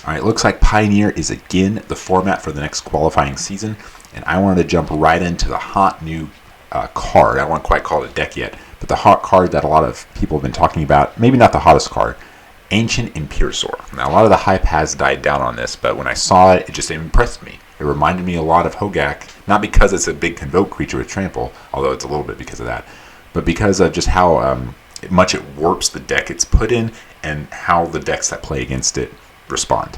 Alright, looks like Pioneer is again the format for the next qualifying season, and I wanted to jump right into the hot new card. I won't quite call it a deck yet, but the hot card that a lot of people have been talking about, maybe not the hottest card, Ancient Imperiosaur. Now, a lot of the hype has died down on this, but when I saw it, it just impressed me. It reminded me a lot of Hogak, not because it's a big Convoke creature with Trample, although it's a little bit because of that, but because of just how much it warps the deck it's put in and how the decks that play against it respond.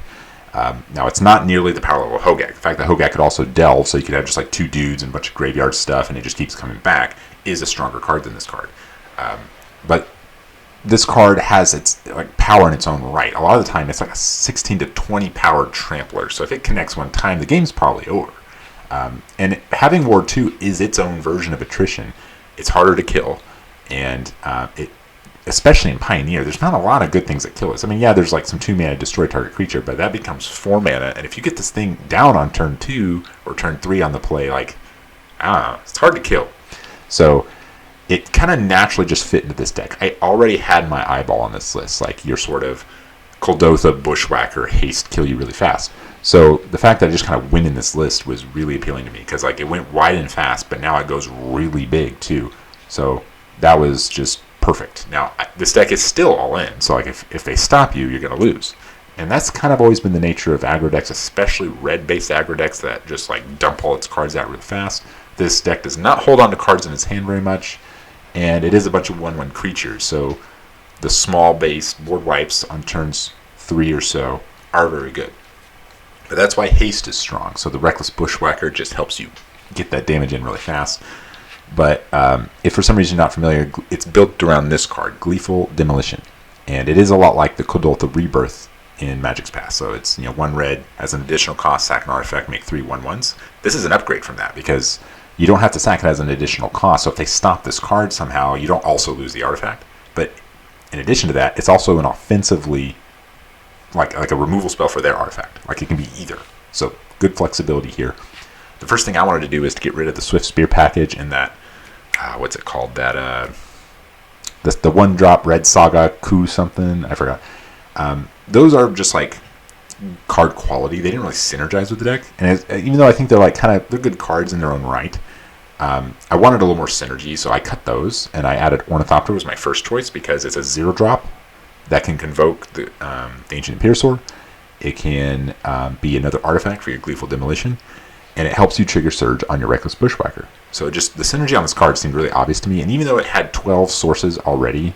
Now, it's not nearly the power level of Hogak. The fact that Hogak could also delve, so you could have just like 2 dudes and a bunch of graveyard stuff, and it just keeps coming back, is a stronger card than this card. But this card has its like power in its own right. A lot of the time, it's like a 16 to 20 power trampler. So if it connects one time, the game's probably over. And having Ward 2 is its own version of attrition. It's harder to kill, and especially in Pioneer, there's not a lot of good things that kill us. I mean, yeah, there's like some 2-mana destroy target creature, but that becomes 4 mana, and if you get this thing down on turn 2 or turn 3 on the play, like, I don't know, it's hard to kill. So it kind of naturally just fit into this deck. I already had my eyeball on this list, like your sort of Kuldotha, Bushwhacker, haste, kill you really fast. So the fact that I just kind of win in this list was really appealing to me, because like it went wide and fast, but now it goes really big too. So that was just perfect. Now, this deck is still all in, so like if they stop you, you're going to lose. And that's kind of always been the nature of aggro decks, especially red-based aggro decks that just like dump all its cards out really fast. This deck does not hold on to cards in its hand very much, and it is a bunch of 1/1 creatures, so the small base board wipes on turns 3 or so are very good. But that's why haste is strong, so the Reckless Bushwhacker just helps you get that damage in really fast. But if for some reason you're not familiar, it's built around this card, Gleeful Demolition. And it is a lot like the Kuldotha Rebirth in Magic's Path. So it's 1 red, has an additional cost, sack an artifact, make 3 1/1s. This is an upgrade from that, because you don't have to sack it as an additional cost. So if they stop this card somehow, you don't also lose the artifact. But in addition to that, it's also an offensively, like a removal spell for their artifact. Like it can be either. So good flexibility here. The first thing I wanted to do is to get rid of the Swift Spear package and that, what's it called? That the 1-drop Red Saga Coup something. I forgot. Those are just like card quality. They didn't really synergize with the deck. And even though I think they're like they're good cards in their own right, I wanted a little more synergy, so I cut those and I added Ornithopter was my first choice because it's a 0-drop that can convoke the Ancient Imperiosaur. It can be another artifact for your Gleeful Demolition, and it helps you trigger Surge on your Reckless Bushwhacker. So just the synergy on this card seemed really obvious to me, and even though it had 12 sources already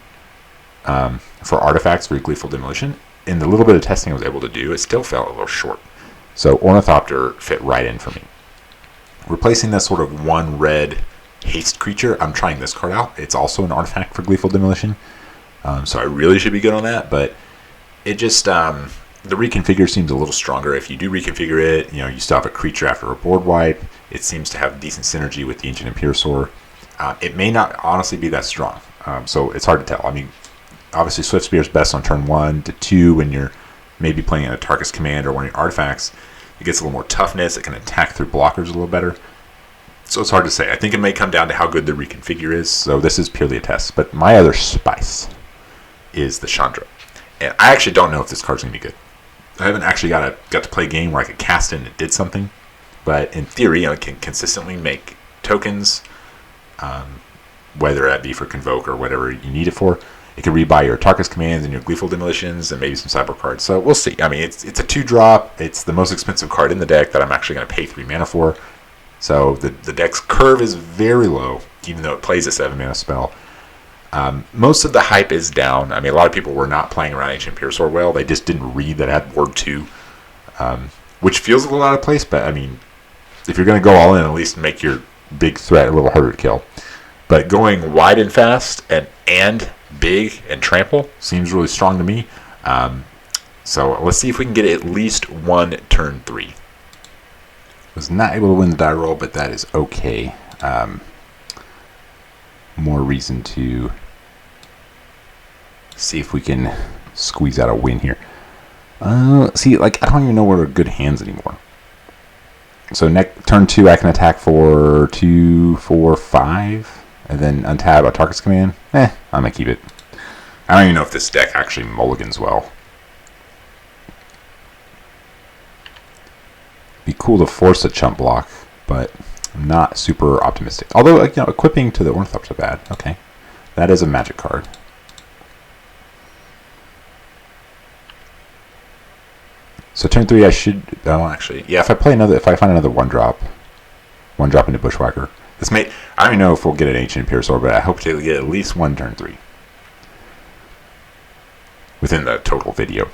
for artifacts for your Gleeful Demolition, in the little bit of testing I was able to do, it still fell a little short. So Ornithopter fit right in for me. Replacing this sort of 1 red haste creature, I'm trying this card out. It's also an artifact for Gleeful Demolition, so I really should be good on that, but it just... the reconfigure seems a little stronger. If you do reconfigure it, you still have a creature after a board wipe. It seems to have decent synergy with the Ancient Imperiosaur. It may not honestly be that strong, so it's hard to tell. I mean, obviously Swift Spear is best on turn 1 to 2 when you're maybe playing a Tarkus Command or one of your artifacts. It gets a little more toughness. It can attack through blockers a little better. So it's hard to say. I think it may come down to how good the reconfigure is, so this is purely a test. But my other spice is the Chandra. And I actually don't know if this card's going to be good. I haven't actually got to play a game where I could cast it and it did something. But in theory, it can consistently make tokens, whether that be for Convoke or whatever you need it for. It can rebuy your Tarkus Commands and your Gleeful Demolitions and maybe some Cyber cards. So we'll see. I mean, it's a 2-drop. It's the most expensive card in the deck that I'm actually going to pay 3 mana for. So the deck's curve is very low, even though it plays a 7-mana spell. Most of the hype is down. I mean, a lot of people were not playing around Ancient Imperiosaur well. They just didn't read that it had Ward 2, which feels a little out of place. But, I mean, if you're going to go all in, at least make your big threat a little harder to kill. But going wide and fast and big and trample seems really strong to me. So let's see if we can get at least 1 turn 3. Was not able to win the die roll, but that is okay. More reason to see if we can squeeze out a win here. See, like, I don't even know what are good hands anymore. So turn 2, I can attack for 2, 4, 5, and then untap a Tarkus Command. I'm gonna keep it. I don't even know if this deck actually mulligans well. Be cool to force a chump block, but I'm not super optimistic. Although, you know, equipping to the Ornithopter's not bad. Okay, that is a magic card. So turn 3, I should. Oh, actually, yeah. If I find another one drop into Bushwhacker. This may. I don't even know if we'll get an Ancient Imperiosaur, but I hope to get at least one turn 3 within the total video.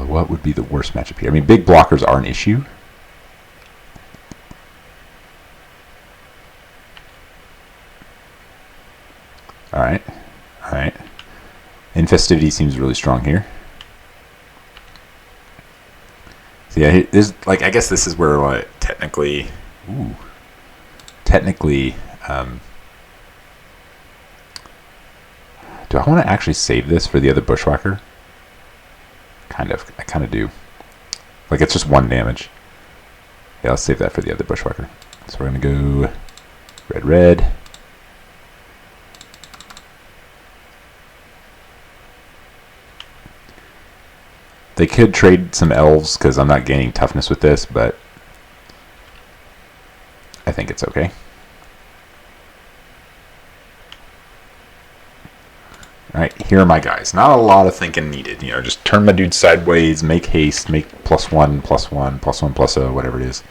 What would be the worst matchup here? I mean, big blockers are an issue. All right. Infestivity seems really strong here. So yeah, this, like, I guess this is where, like, technically, do I want to actually save this for the other Bushwhacker? I kind of do. Like, it's just 1 damage. Yeah, I'll save that for the other Bushwhacker. So we're gonna go red. They could trade some elves because I'm not gaining toughness with this, but I think it's okay. Alright, here are my guys. Not a lot of thinking needed. You know, just turn my dude sideways, make haste, make +1, +1, +1, +0, whatever it is.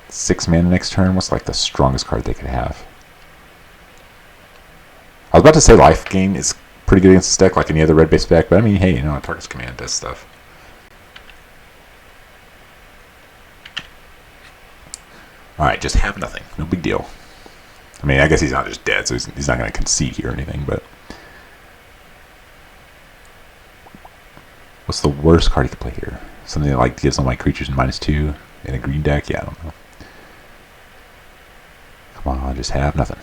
6 mana next turn. What's like the strongest card they could have? I was about to say Life Gain is pretty good against this deck, like any other red-based deck, but I mean, hey, you know, Target's Command does stuff. Alright, just have nothing. No big deal. I mean, I guess he's not just dead, so he's not going to concede here or anything, but... What's the worst card he could play here? Something that, like, gives all my creatures -2 in a green deck? Yeah, I don't know. Come on, just have nothing.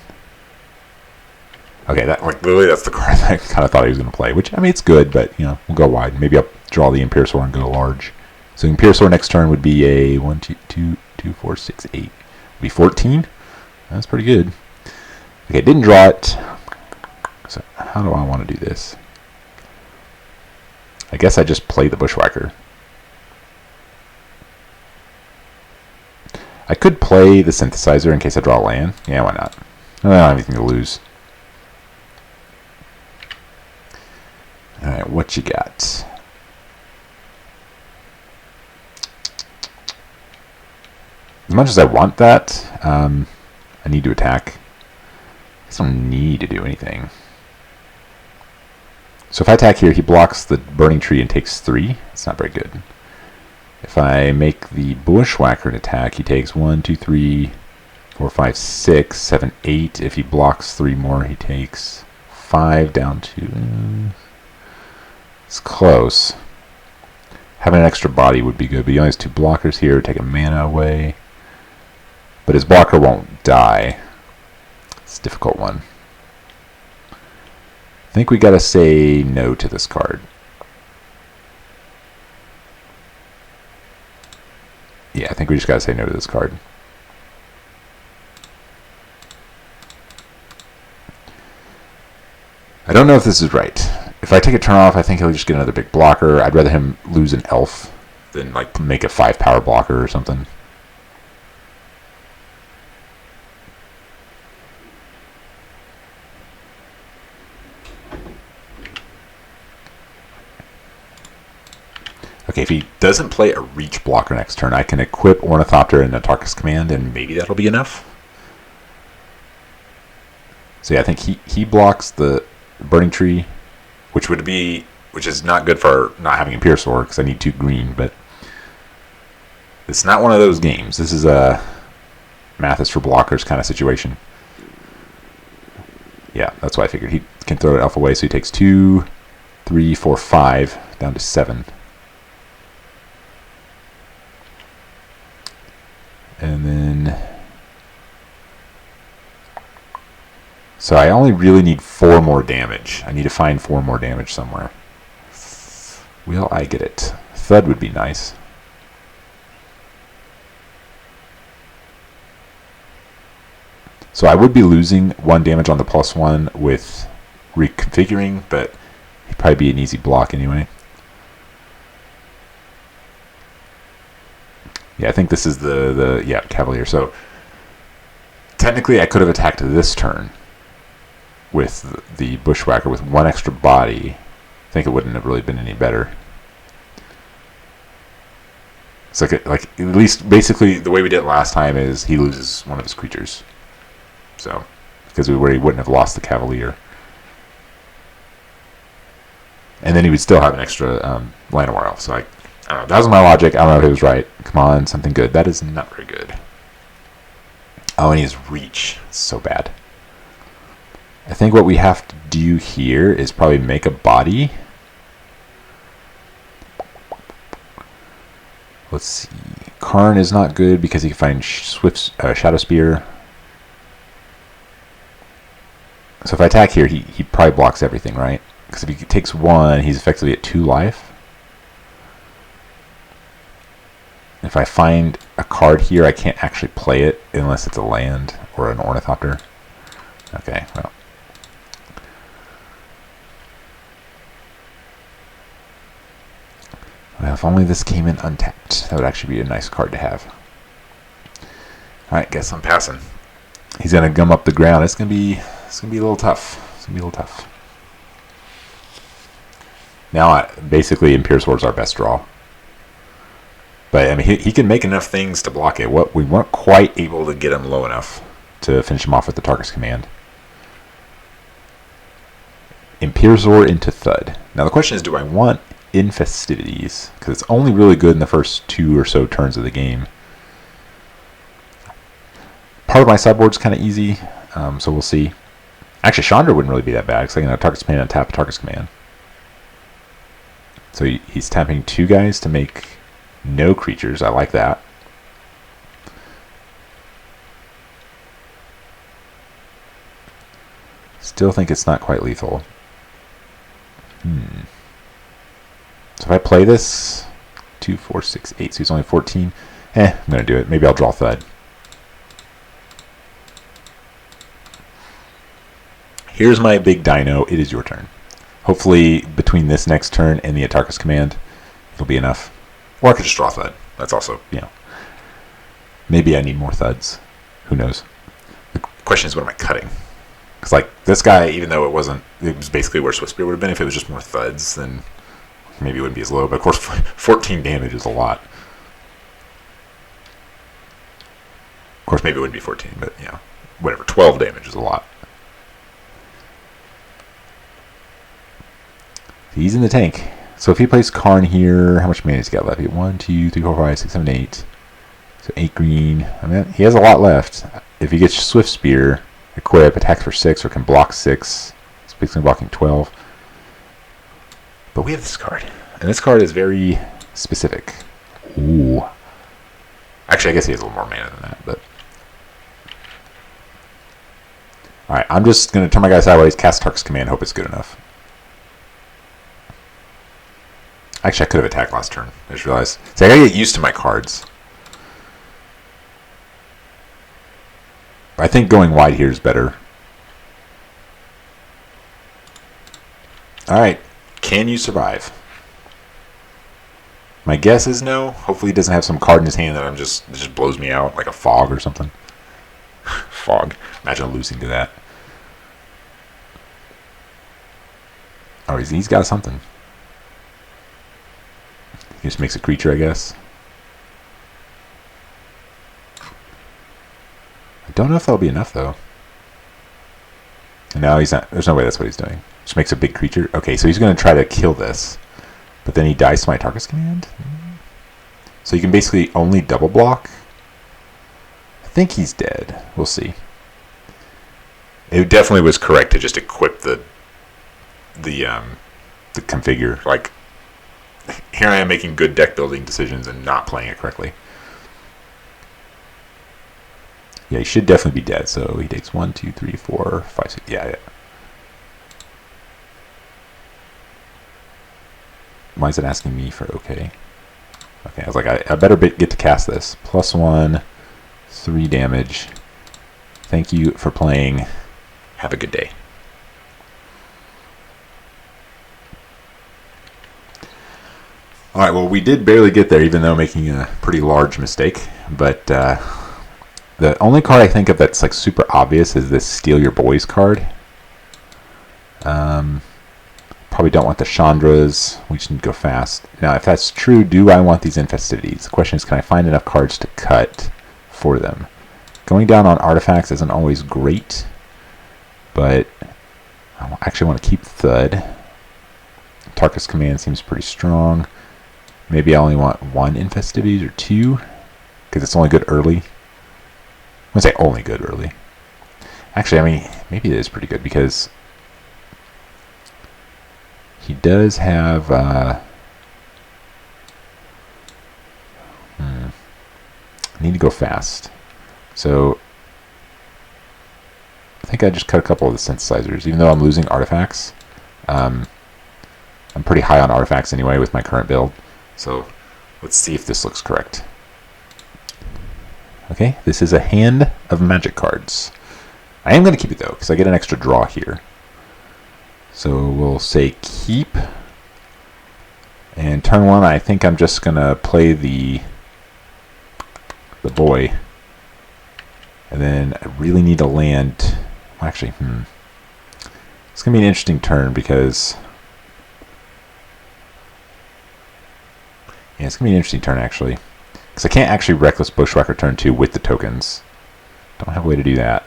Okay, that, like, literally that's the card that I kind of thought he was going to play, which, I mean, it's good, but, you know, we'll go wide. Maybe I'll draw the Imperiosaur and go large. So Imperiosaur next turn would be a 1, 2, 4, 6, 8. Would be 14? That's pretty good. Okay, didn't draw it. So how do I want to do this? I guess I just play the Bushwhacker. I could play the Synthesizer in case I draw a land. Yeah, why not? I don't have anything to lose. Alright, what you got? As much as I want that, I need to attack. I don't need to do anything. So if I attack here, he blocks the Burning Tree and takes 3. It's not very good. If I make the Bushwhacker an attack, he takes 1, 2, 3, 4, 5, 6, 7, 8. If he blocks 3 more, he takes 5 down to... It's close. Having an extra body would be good, but he only has 2 blockers here. Take a mana away. But his blocker won't die. It's a difficult one. I think we gotta say no to this card. Yeah, I think we just gotta say no to this card. I don't know if this is right. If I take a turn off, I think he'll just get another big blocker. I'd rather him lose an elf than like make a 5 power blocker or something. Okay, if he doesn't play a reach blocker next turn, I can equip Ornithopter and Autarchus Command, and maybe that'll be enough. So yeah, I think he blocks the Burning Tree, which is not good for not having Imperiosaur because I need 2 green, but it's not one of those games. This is a Mathis for blockers kind of situation. Yeah, that's why I figured he can throw an elf away, so he takes 2, 3, 4, 5 down to 7. And then, so I only really need 4 more damage. I need to find 4 more damage somewhere. Will I get it? Thud would be nice. So I would be losing 1 damage on the +1 with reconfiguring, but He'd probably be an easy block anyway. Yeah, I think this is the Cavalier. So technically I could have attacked this turn with the Bushwhacker with one extra body. I think it wouldn't have really been any better. It's like at least basically the way we did it last time is he loses one of his creatures. So because he wouldn't have lost the Cavalier. And then he would still have an extra Llanowar Elf. So I don't know. That was my logic. I don't know if it was right. Come on, something good. That is not very good. Oh, and he has reach. It's so bad. I think what we have to do here is probably make a body. Let's see. Karn is not good because he can find Shadow Spear. So if I attack here, he probably blocks everything, right? Because if he takes one, he's effectively at 2 life. If I find a card here, I can't actually play it unless it's a land or an Ornithopter. Okay, well. Well, if only this came in untapped. That would actually be a nice card to have. Alright, guess I'm passing. He's gonna gum up the ground. It's gonna be a little tough. It's gonna be a little tough. Now, basically, Imperiosaur is our best draw. But I mean, he can make enough things to block it. We weren't quite able to get him low enough to finish him off with the Tarkus command. Imperiosaur into Thud. Now the question is, do I want Infestivities? Because it's only really good in the first 2 or so turns of the game. Part of my sideboard's kind of easy, so we'll see. Actually, Chandra wouldn't really be that bad because I can have Tarkus command and tap Tarkus command. So he's tapping 2 guys to make no creatures. I like that. Still think it's not quite lethal. So if I play this, 2, 4, 6, 8, so he's only 14. I'm going to do it. Maybe I'll draw Thud. Here's my big dino. It is your turn. Hopefully, between this next turn and the Tarkus command, it'll be enough. Or I could just draw Thud. That's also, maybe I need more Thuds. Who knows? The question is, what am I cutting? Because, like, this guy, even though it was basically where Swift Spear would have been. If it was just more Thuds, then maybe it wouldn't be as low. But, of course, 14 damage is a lot. Of course, maybe it wouldn't be 14, but, whatever. 12 damage is a lot. He's in the tank. So if he plays Karn here, how much mana has he got left? 1, 2, 3, 4, 5, 6, 7, 8. So 8 green. I mean, he has a lot left. If he gets Swift Spear, equip, attacks for 6, or can block 6. It's basically blocking 12. But we have this card. And this card is very specific. Ooh. Actually, I guess he has a little more mana than that, but. Alright, I'm just going to turn my guy sideways, cast Tarkus command, hope it's good enough. Actually, I could have attacked last turn. I just realized. See, I gotta get used to my cards. I think going wide here is better. Alright. Can you survive? My guess is no. Hopefully he doesn't have some card in his hand that just blows me out, like a fog or something. Fog. Imagine losing to that. Oh, he's got something. He just makes a creature, I guess. I don't know if that'll be enough, though. No, he's not. There's no way that's what he's doing. Just makes a big creature. Okay, so he's going to try to kill this. But then he dies to my Tarkus command? So you can basically only double block? I think he's dead. We'll see. It definitely was correct to just equip the configure. Like, here I am making good deck building decisions and not playing it correctly. Yeah, he should definitely be dead. So he takes 1, 2, 3, 4, 5, 6. Yeah. Why is it asking me for okay? Okay, I was like, I better get to cast this. +1, 3 damage. Thank you for playing. Have a good day. All right, well, we did barely get there, even though making a pretty large mistake. But the only card I think of that's like super obvious is this Steal Your Boys card. Probably don't want the Chandras. We just need to go fast. Now, if that's true, do I want these Infestivities? The question is, can I find enough cards to cut for them? Going down on artifacts isn't always great, but I actually want to keep Thud. Tarkus Command seems pretty strong. Maybe I only want one Infestivities or two, because it's only good early. I wouldn't say only good early. Actually, I mean, maybe it is pretty good, because he does have... I need to go fast. So I think I just cut a couple of the synthesizers, even though I'm losing artifacts. I'm pretty high on artifacts anyway with my current build. So let's see if this looks correct. Okay, this is a hand of magic cards. I am going to keep it though, because I get an extra draw here. So we'll say keep. And turn one, I think I'm just going to play the boy. And then I really need to land. Well, actually, it's going to be an interesting turn because... Yeah, it's going to be an interesting turn, actually. Because I can't actually Reckless Bushwhacker turn 2 with the tokens. Don't have a way to do that.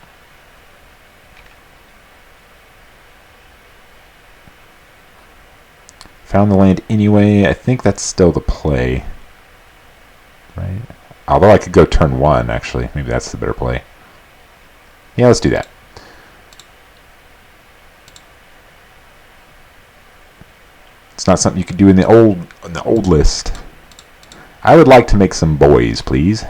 Found the land anyway. I think that's still the play. Right? Although I could go turn 1, actually. Maybe that's the better play. Yeah, let's do that. It's not something you could do in the old list. I would like to make some boys, please.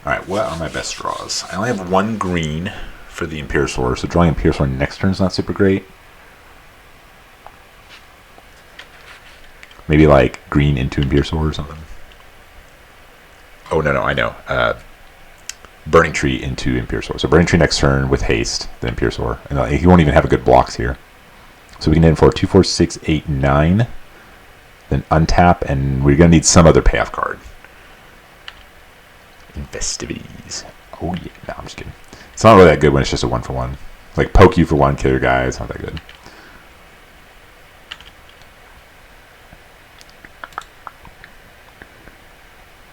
Alright, what are my best draws? I only have one green for the Imperiosaur, so drawing Imperiosaur next turn is not super great. Maybe like green into Imperiosaur or something. Oh, no, I know. Burning Tree into Imperiosaur. So Burning Tree next turn with haste, the Imperiosaur. And he won't even have a good blocks here. So we can hit him for 2, 4, 6, 8, 9. Then untap, and we're going to need some other payoff card. Infestivities. Oh, yeah. No, I'm just kidding. It's not really that good when it's just a 1-for-1. Like, poke you for 1, kill your guy. It's not that good.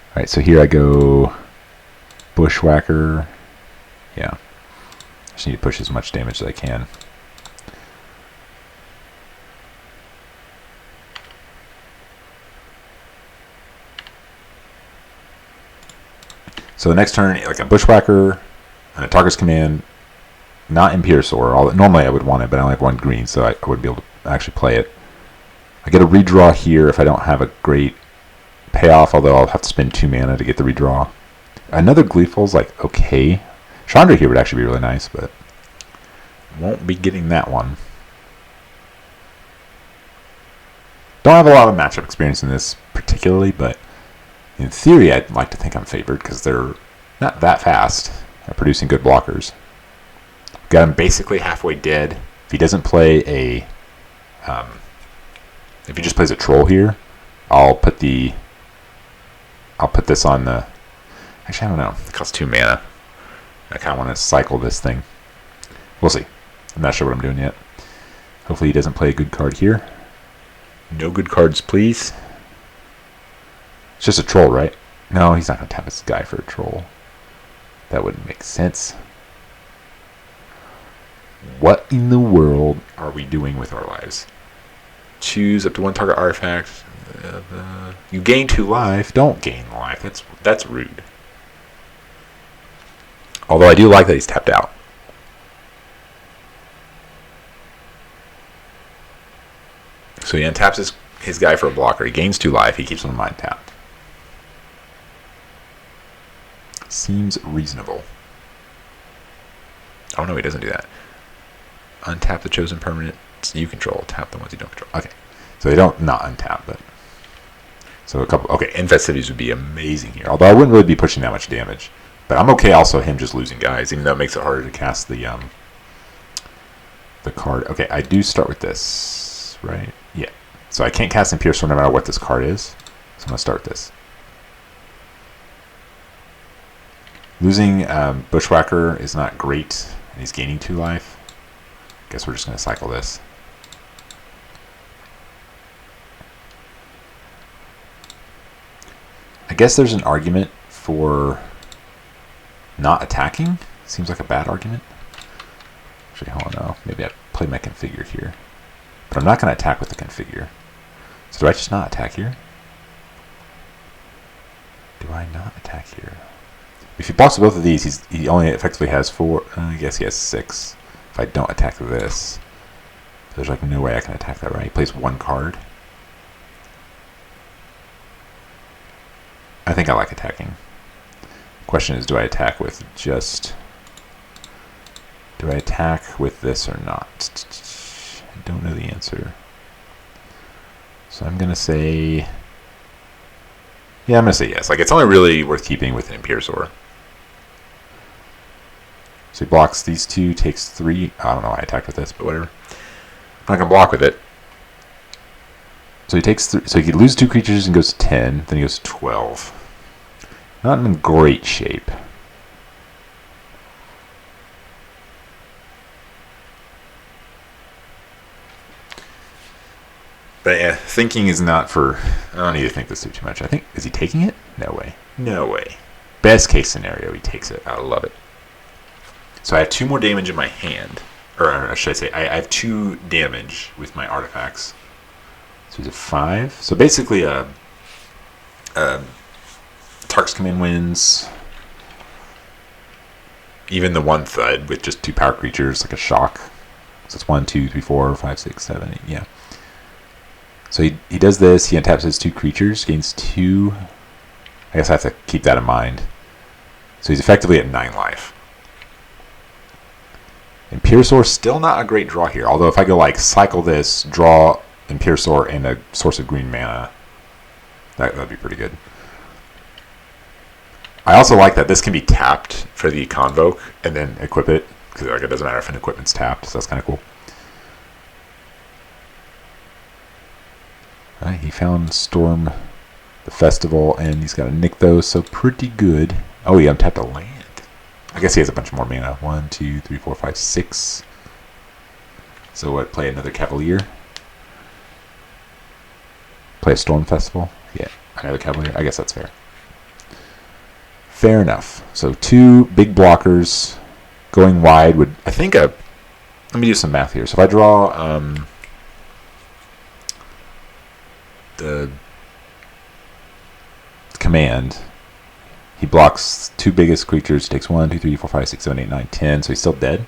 Alright, so here I go Bushwhacker. Yeah. Just need to push as much damage as I can. So the next turn, like a Bushwhacker and a Tarkus Command, not Imperiosaur. Normally I would want it, but I only have one green, so I wouldn't be able to actually play it. I get a redraw here if I don't have a great payoff, although I'll have to spend 2 mana to get the redraw. Another Gleeful's like okay. Chandra here would actually be really nice, but won't be getting that one. Don't have a lot of matchup experience in this particularly, but in theory I'd like to think I'm favored because they're not that fast at producing good blockers. Got him basically halfway dead. If he doesn't play a if he just plays a troll here, I'll put this on the... Actually, I don't know. It costs 2 mana. I kind of want to cycle this thing. We'll see. I'm not sure what I'm doing yet. Hopefully he doesn't play a good card here. No good cards, please. It's just a troll, right? No, he's not going to tap this guy for a troll. That wouldn't make sense. What in the world are we doing with our lives? Choose up to 1 target artifact. You gain 2 life. Don't gain life. That's rude. Although I do like that he's tapped out. So he untaps his guy for a blocker. He gains 2 life. He keeps him in mind tapped. Seems reasonable. Oh no, he doesn't do that. Untap the chosen permanent you control. Tap the ones you don't control. Okay. So they don't not untap, but... So a couple... Okay, Infestivities would be amazing here. Although I wouldn't really be pushing that much damage. But I'm okay also him just losing guys, even though it makes it harder to cast the card. Okay, I do start with this, right? Yeah. So I can't cast Imperiosaur no matter what this card is. So I'm going to start this. Losing Bushwhacker is not great, and he's gaining 2 life. Guess we're just going to cycle this. I guess there's an argument for not attacking. Seems like a bad argument. Actually, hold on, no. Maybe I play my configure here. But I'm not going to attack with the configure. So do I just not attack here? Do I not attack here? If he blocks both of these, he only effectively has 4. I guess he has 6. If I don't attack this, there's like no way I can attack that, right? He plays 1 card. I think I like attacking. Question is, do I attack with just... Do I attack with this or not? I don't know the answer. So I'm going to say... Yeah, I'm going to say yes. Like, it's only really worth keeping with an Imperiosaur. So he blocks these 2, takes 3. I don't know why I attacked with this, but whatever. I'm not going to block with it. So he takes 3. So he could lose 2 creatures and goes to 10. Then he goes to 12. Not in great shape. But yeah, thinking is not for... I don't need to think this through too much. I think... Is he taking it? No way. No way. Best case scenario, he takes it. I love it. So I have 2 more damage in my hand. Or should I say, I have 2 damage with my artifacts. So he's a 5. So basically, Tark's Command wins. Even the 1 thud with just 2 power creatures, like a shock. So it's 1, 2, 3, 4, 5, 6, 7, 8. Yeah. So he does this. He untaps his 2 creatures, gains 2. I guess I have to keep that in mind. So he's effectively at 9 life. Imperiosaur, still not a great draw here. Although if I go like cycle this, draw Imperiosaur and a source of green mana, that'd be pretty good. I also like that this can be tapped for the Convoke and then equip it. Because like, it doesn't matter if an equipment's tapped, so that's kind of cool. Right, he found Storm the Festival, and he's got a Nykthos, so pretty good. Oh, he untapped a land. I guess he has a bunch more mana. 1, 2, 3, 4, 5, 6. So what, play another Cavalier? Play a Storm Festival? Yeah, another Cavalier. I guess that's fair. Fair enough. So 2 big blockers. Going wide would... I think let me do some math here. So if I draw... the command, he blocks 2 biggest creatures, takes 1, 2, 3, 4, 5, 6, 7, 8, 9, 10, so he's still dead.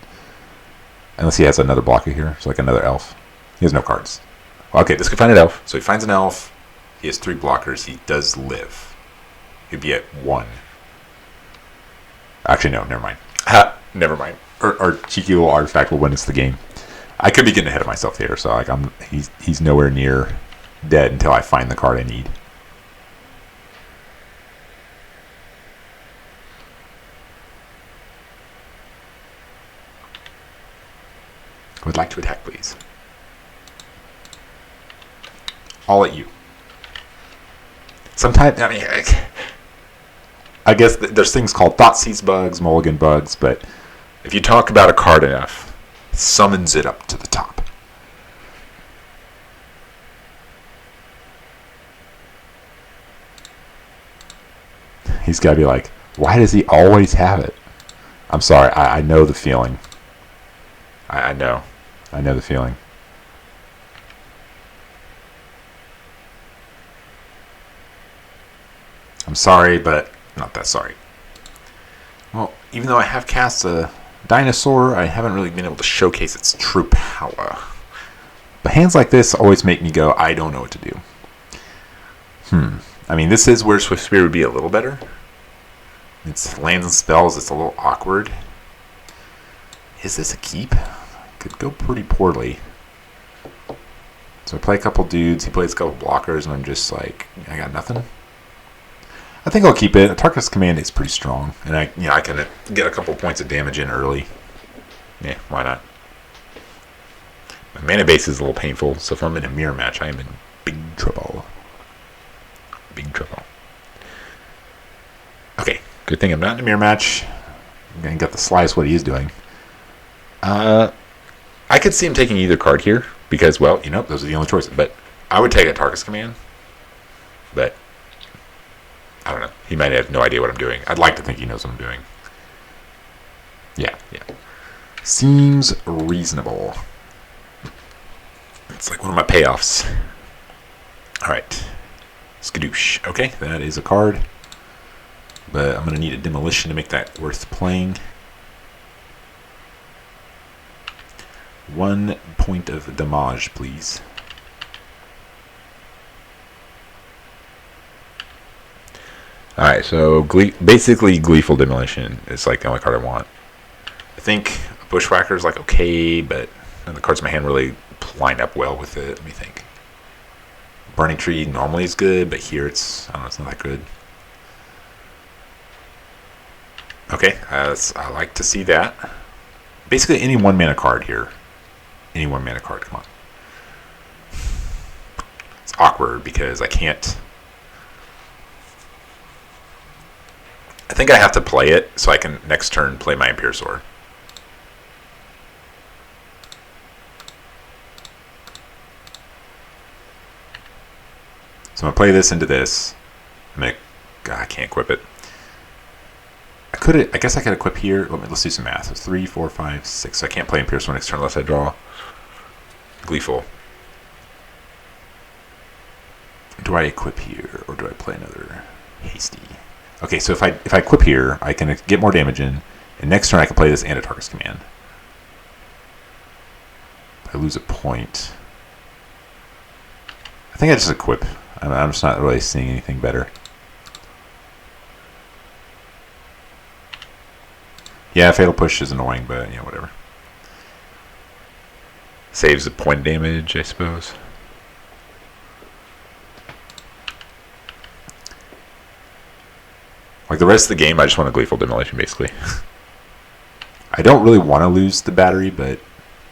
Unless he has another blocker here, so like another elf. He has no cards. Okay, this could find an elf. So he finds an elf, he has 3 blockers, he does live. He'd be at 1. Actually, no, never mind. Ha, never mind. Our cheeky little artifact will win us the game. I could be getting ahead of myself here, so like he's nowhere near dead until I find the card I need. Would like to attack, please. All at you. Sometimes, I mean, I guess there's things called Thoughtseize bugs, mulligan bugs, but if you talk about a card enough, it summons it up to the top. He's got to be like, why does he always have it? I'm sorry, I know the feeling. I know the feeling. I'm sorry, but not that sorry. Well, even though I have cast a dinosaur, I haven't really been able to showcase its true power. But hands like this always make me go, I don't know what to do. I mean, this is where Swift Spear would be a little better. It's lands and spells, it's a little awkward. Is this a keep? Could go pretty poorly. So I play a couple dudes, he plays a couple blockers, and I'm just like, I got nothing. I think I'll keep it. Tarkus Command is pretty strong, and I can get a couple points of damage in early. Yeah, why not? My mana base is a little painful, so if I'm in a mirror match, I am in big trouble. Big trouble. Okay, good thing I'm not in a mirror match. I'm gonna get the slice what he is doing. I could see him taking either card here because, well, those are the only choices. But I would take a Tarkus Command. But I don't know. He might have no idea what I'm doing. I'd like to think he knows what I'm doing. Yeah. Seems reasonable. It's like one of my payoffs. All right. Skadoosh. Okay, that is a card. But I'm going to need a demolition to make that worth playing. 1 point of damage, please. Alright, so basically Gleeful Demolition is like the only card I want. I think Bushwhacker is like okay, but the cards in my hand really line up well with it. Let me think. Burning Tree normally is good, but here it's not that good. Okay, I like to see that. Basically any 1 mana card here. Any 1 mana card, come on. It's awkward because I can't... I think I have to play it so I can next turn play my Imperiosaur. So I'm going to play this into this. I can't equip it. I guess I could equip here. Let's do some math. So 3, 4, 5, 6. So I can't play Imperiosaur next turn unless I draw Gleeful. Do I equip here or do I play another Hasty? Okay, so if I equip here, I can get more damage in, and next turn I can play this and a Tarkus Command. If I lose a point, I think I just equip. I'm just not really seeing anything better. Yeah, Fatal Push is annoying, but yeah, whatever. Saves a point of damage, I suppose. Like the rest of the game, I just want a Gleeful Demolition, basically. I don't really want to lose the battery, but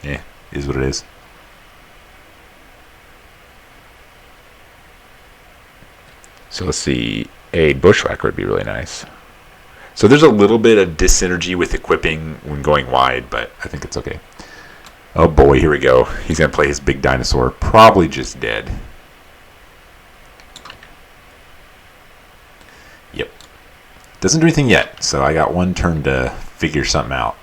yeah, it is what it is. So let's see. A Bushwhacker would be really nice. So there's a little bit of dyssynergy with equipping when going wide, but I think it's okay. Oh boy, here we go. He's going to play his big dinosaur. Probably just dead. Yep. Doesn't do anything yet, so I got 1 turn to figure something out.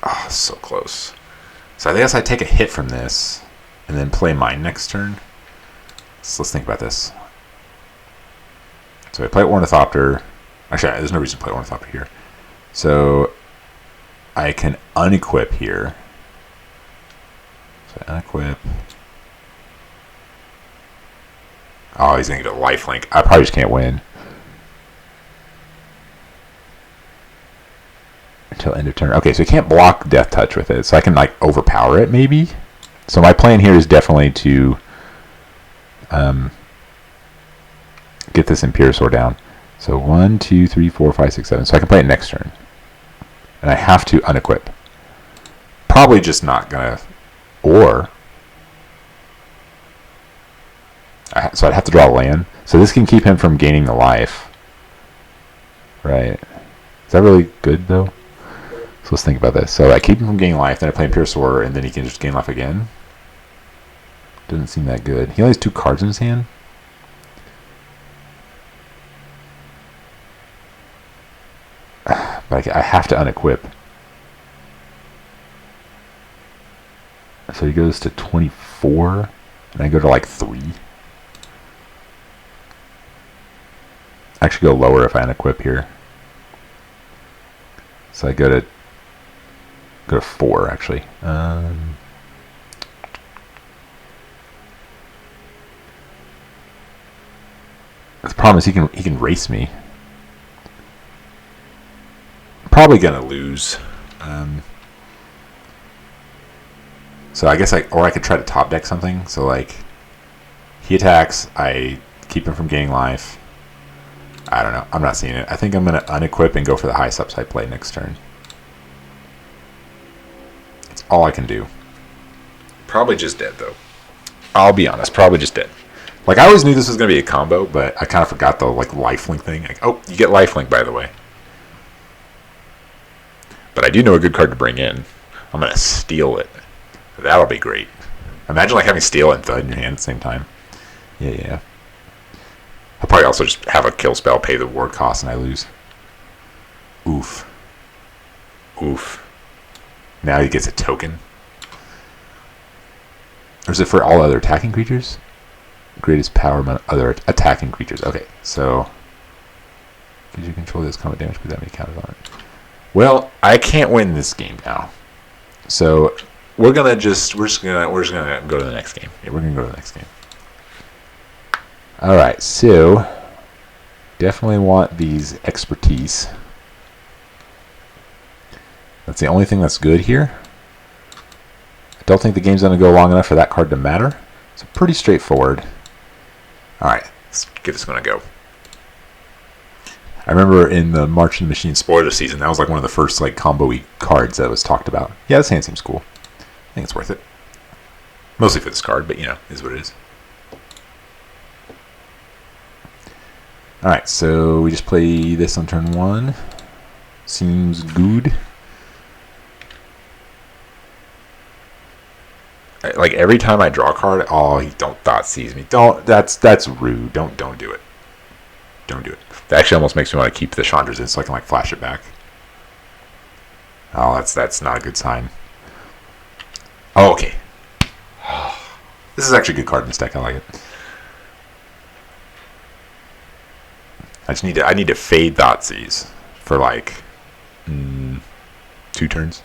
Oh, so close. So I guess I take a hit from this and then play mine next turn. So let's think about this. So I play Ornithopter. Actually, there's no reason to play Ornithopter here. So I can unequip here. So I unequip. Oh, he's going to get a lifelink. I probably just can't win. Until end of turn. Okay, so you can't block Death Touch with it. So I can, like, overpower it, maybe? So my plan here is definitely to get this Imperiosaur down. So 1, 2, 3, 4, 5, 6, 7. So I can play it next turn. And I have to unequip. Probably just not going to... Or... So I'd have to draw a land. So this can keep him from gaining the life. Right. Is that really good, though? So let's think about this. So I keep him from gaining life, then I play Imperiosaur, and then he can just gain life again. Doesn't seem that good. He only has 2 cards in his hand. But I have to unequip. So he goes to 24, and I go to like 3. I actually go lower if I unequip here. So I go to 4 actually. The problem is he can race me. So So I guess I could try to top deck something. So like, he attacks, I keep him from gaining life. I don't know. I'm not seeing it. I think I'm going to unequip and go for the high subside play next turn. That's all I can do. Probably just dead, though. I'll be honest. Probably just dead. Like, I always knew this was going to be a combo, but I kind of forgot the, like, lifelink thing. Like, oh, you get lifelink, by the way. But I do know a good card to bring in. I'm going to steal it. That'll be great. Imagine, like, having steal and thud in your hand at the same time. Yeah. I'll probably also just have a kill spell, pay the ward cost, and I lose. Oof. Now he gets a token. Or is it for all other attacking creatures? Greatest power among other attacking creatures. Okay, so did you control this combat damage? Because that may count on it. Well, I can't win this game now. So we're just gonna go to the next game. Yeah, we're gonna go to the next game. All right, so definitely want these expertise. That's the only thing that's good here. I don't think the game's going to go long enough for that card to matter. So pretty straightforward. All right, let's get this going to go. I remember in the March of the Machine spoiler season, that was like one of the first like combo-y cards that was talked about. Yeah, this hand seems cool. I think it's worth it. Mostly for this card, but you know, is what it is. All right, so we just play this on turn 1. Seems good. Like every time I draw a card, oh, he don't thought seize me. Don't. That's rude. Don't do it. Don't do it. That actually almost makes me want to keep the Chandra's in so I can like flash it back. Oh, that's not a good sign. Oh, okay. This is actually a good card in this deck. I like it. I need to fade Thoughtseize for like 2 turns.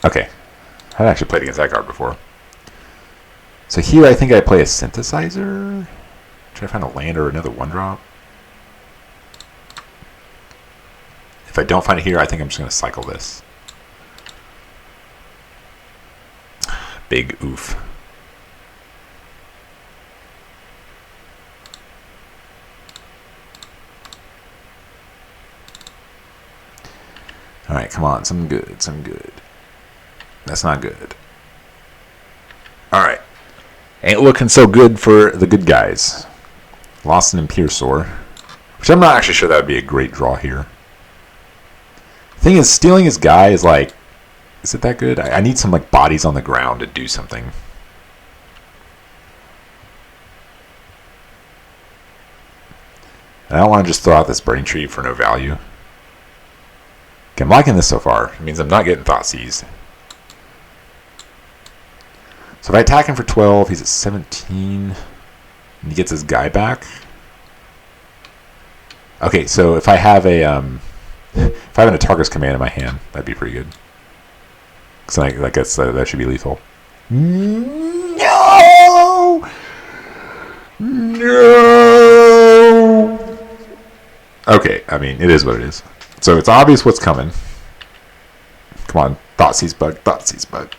Okay, I've actually played against that card before. So here I think I play a Synthesizer. Try to find a land or another 1-drop. If I don't find it here, I think I'm just going to cycle this. Big oof. Alright, come on, some good. That's not good. Alright. Ain't looking so good for the good guys. Lost an Imperiosaur, which I'm not actually sure that would be a great draw here. Thing is, stealing his guy is like, is it that good? I need some like bodies on the ground to do something. And I don't want to just throw out this Burning Tree for no value. Okay, I'm liking this so far. It means I'm not getting Thoughtseize. So if I attack him for 12, he's at 17, and he gets his guy back. Okay, so if I have a if I have an Atarka's Command in my hand, that'd be pretty good. So I guess that should be lethal. No! Okay, I mean, it is what it is. So it's obvious what's coming. Come on, Thoughtseize bug, Thoughtseize bug.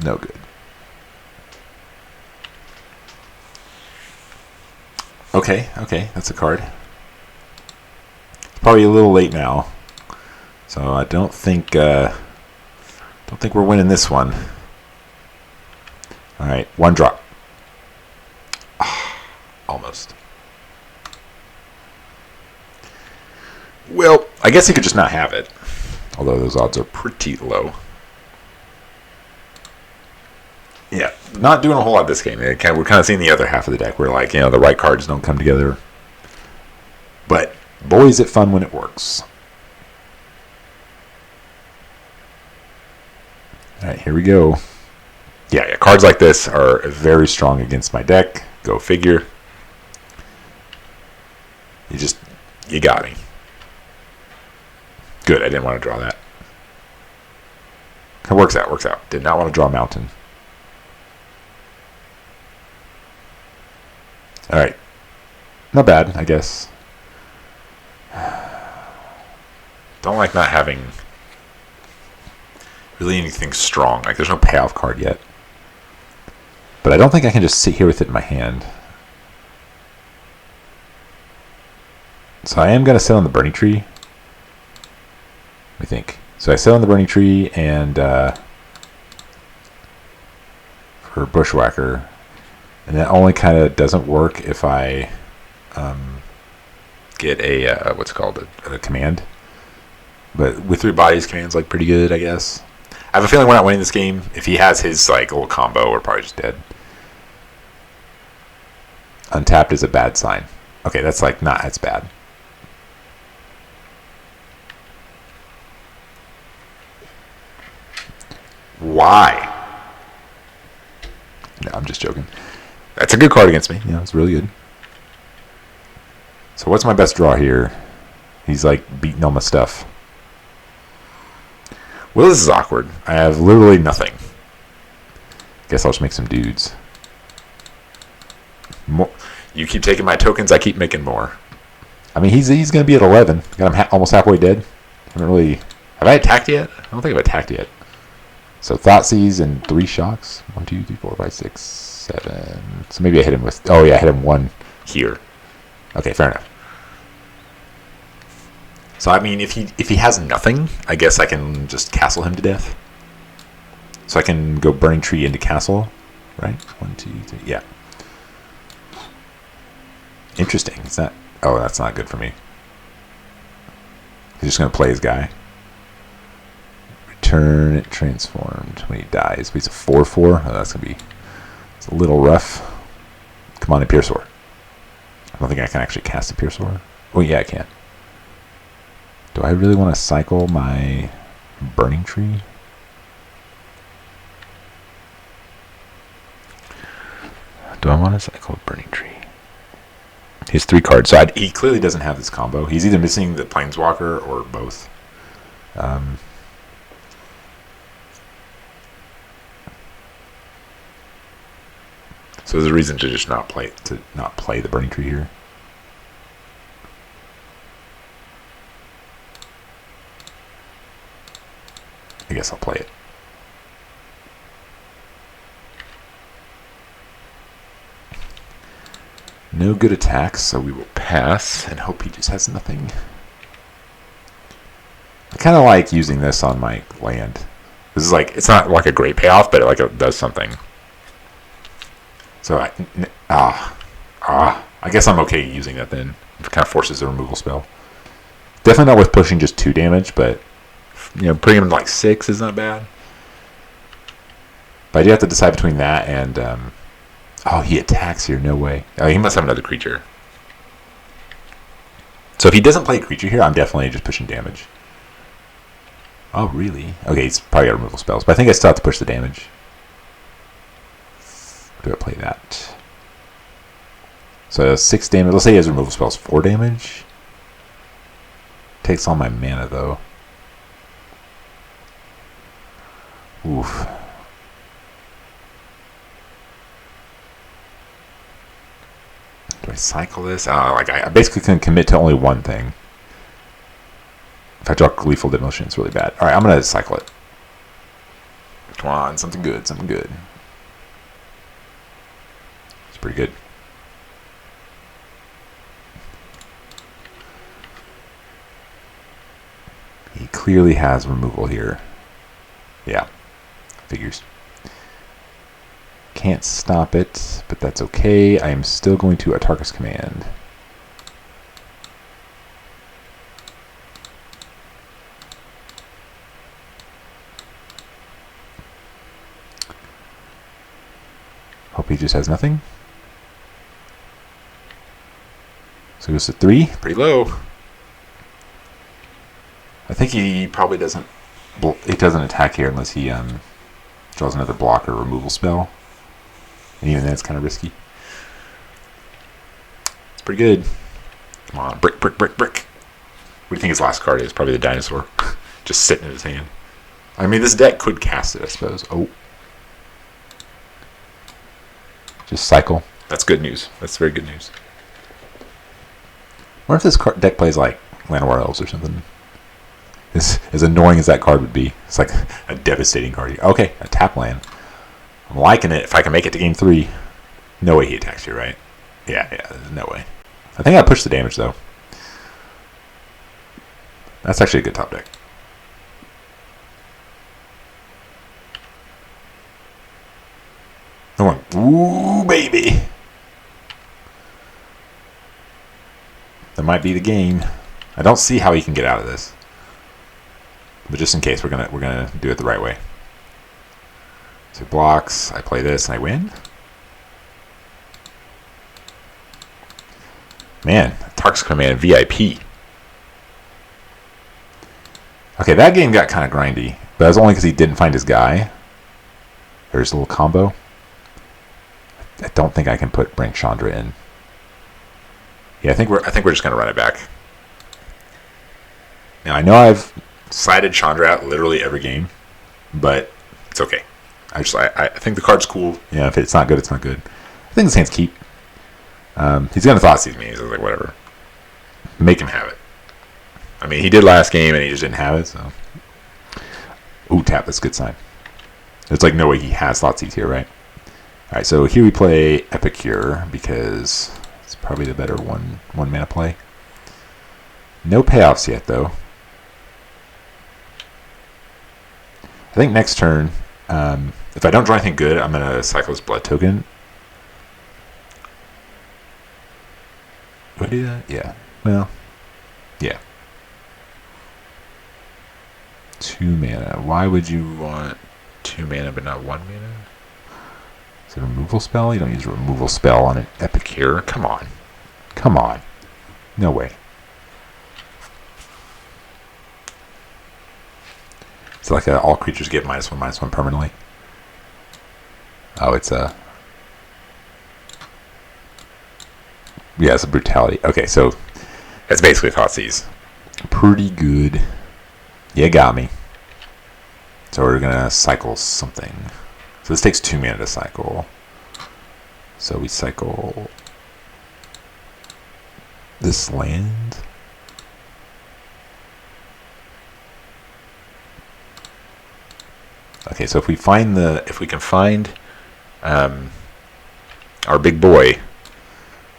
No good. Okay, that's a card. It's probably a little late now, so I don't think we're winning this one. All right, 1-drop. Almost. Well, I guess he could just not have it, although those odds are pretty low. Yeah, not doing a whole lot this game. We're kind of seeing the other half of the deck where, like, you know, the right cards don't come together. But, boy, is it fun when it works. All right, here we go. Yeah, cards like this are very strong against my deck. Go figure. You got me. Good, I didn't want to draw that. It works out. Did not want to draw a mountain. All right. Not bad, I guess. Don't like not having really anything strong. Like, there's no payoff card yet. But I don't think I can just sit here with it in my hand. So I am going to sit on the Burning Tree. I think. So I sit on the Burning Tree and for Bushwhacker. And that only kind of doesn't work if I get a, what's called a command. But with 3 bodies, command's like pretty good, I guess. I have a feeling we're not winning this game. If he has his like little combo, we're probably just dead. Untapped is a bad sign. Okay, that's like not as bad. Why? No, I'm just joking. That's a good card against me. Yeah, it's really good. So what's my best draw here? He's like beating all my stuff. Well, this is awkward. I have literally nothing. Guess I'll just make some dudes. More. You keep taking my tokens, I keep making more. I mean, he's going to be at 11. Got him almost halfway dead. I haven't really... Have I attacked yet? I don't think I've attacked yet. So Thoughtseize and 3 shocks. 1, 2, 3, 4, 5, 6, 7. So maybe I hit him with... Oh, yeah, I hit him 1 here. Okay, fair enough. So, I mean, if he has nothing, I guess I can just castle him to death. So I can go Burning Tree into castle, right? 1, 2, 3, yeah. Interesting. It's not... Oh, that's not good for me. He's just going to play his guy. Return it transformed when he dies. But he's a 4/4. Oh, that's going to be... It's a little rough. Come on, Imperiosaur. I don't think I can actually cast Imperiosaur. Oh, yeah, I can. Do I really want to cycle my Burning Tree? Do I want to cycle Burning Tree? He has 3 cards, so he clearly doesn't have this combo. He's either missing the Planeswalker or both. So there's a reason to just not play the Burning Tree here. I guess I'll play it. No good attacks, so we will pass and hope he just has nothing. I kind of like using this on my land. This is like, it's not like a great payoff, but it does something. So I guess I'm okay using that then. It kind of forces a removal spell. Definitely not worth pushing just 2 damage, but putting him like 6 is not bad. But I do have to decide between that and oh, he attacks here. No way. Oh, he must have another creature. So if he doesn't play a creature here, I'm definitely just pushing damage. Oh, really? Okay, he's probably got removal spells. But I think I still have to push the damage. Do I play that? So 6 damage. Let's say he has removal spells. 4 damage. Takes all my mana, though. Oof. Do I cycle this? I basically can commit to only one thing. If I draw Gleeful Demolition, it's really bad. Alright, I'm going to cycle it. Come on, something good, something good. It's pretty good. He clearly has removal here. Yeah, figures. Can't stop it, but that's okay. I am still going to Autarchus Command. Hope he just has nothing. So it goes to 3. Pretty low. I think he probably doesn't... It doesn't attack here unless he draws another block or removal spell. And even then it's kind of risky. It's pretty good. Come on. Brick, brick, brick, brick. What do you think his last card is? Probably the Dinosaur. Just sitting in his hand. I mean, this deck could cast it, I suppose. Oh. Just cycle. That's good news. That's very good news. What if this deck plays like Llanowar Elves or something? As annoying as that card would be, it's like a devastating card. Okay, a tap land. I'm liking it. If I can make it to game 3, no way he attacks you, right? Yeah, there's no way. I think I pushed the damage though. That's actually a good top deck. I went, ooh, baby. That might be the game. I don't see how he can get out of this. But just in case, we're gonna do it the right way. So blocks, I play this and I win. Man, Tark's Command VIP. Okay, that game got kind of grindy, but that's only because he didn't find his guy. There's a little combo. I don't think I can bring Chandra in. Yeah, I think we're just gonna run it back. Now I know I've sided Chandra out literally every game, but it's okay. I think the card's cool. Yeah, if it's not good, it's not good. I think this hand's keep. He's gonna Thoughtseize me. So like whatever. Make him have it. I mean, he did last game and he just didn't have it. So, ooh, tap. That's a good sign. It's like no way he has Thoughtseize here, right? All right, so here we play Epicure because it's probably the better one mana play. No payoffs yet though. I think next turn, if I don't draw anything good, I'm gonna cycle this Blood Token. Would I do that? Yeah. Well, yeah. 2 mana. Why would you want 2 mana but not 1 mana? Is it a removal spell? You don't use a removal spell on an Epicure. Come on. Come on. No way. It's like all creatures get -1/-1 permanently. Oh, it's a... Yeah, it's a brutality. Okay, so that's basically Thoughtseize. Pretty good. You got me. So we're going to cycle something. So this takes 2 mana to cycle. So we cycle this land. Okay, so if we can find our big boy,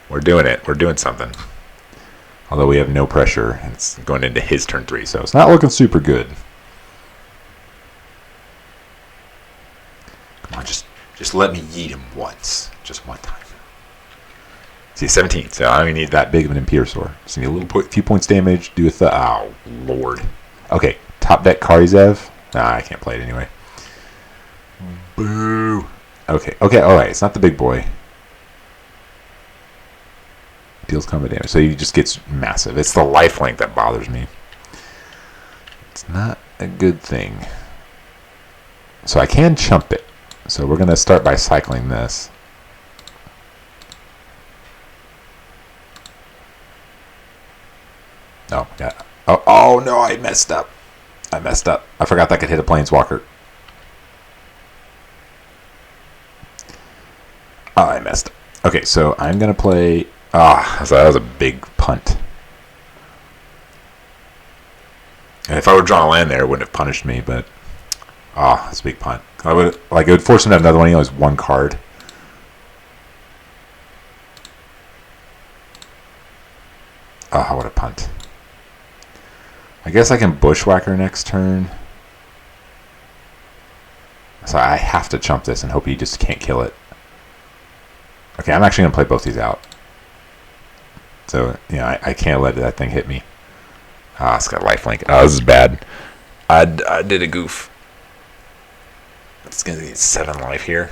we're doing it. We're doing something. Although we have no pressure, and it's going into his turn 3, so it's not looking super good. Come on, just let me yeet him once, just one time. See, 17. So I don't even need that big of an Imperiosaur. Just need a few points damage. Do a oh lord. Okay, top deck Karizev. Nah, I can't play it anyway. Boo. Okay, all right. It's not the big boy. Deals combat damage, so he just gets massive. It's the lifelink that bothers me. It's not a good thing. So I can chump it. So we're gonna start by cycling this. Oh, yeah. Oh no, I messed up. I forgot that could hit a Planeswalker. Oh, I messed up. Okay, so I'm gonna play. So that was a big punt. And if I would draw a land there, it wouldn't have punished me, but that's a big punt. It would force him to have another one. He only has 1 card. What a punt. I guess I can Bushwhacker next turn. So I have to chump this and hope he just can't kill it. Okay, I'm actually going to play both these out. So, I can't let that thing hit me. It's got lifelink. This is bad. I did a goof. It's going to be 7 life here.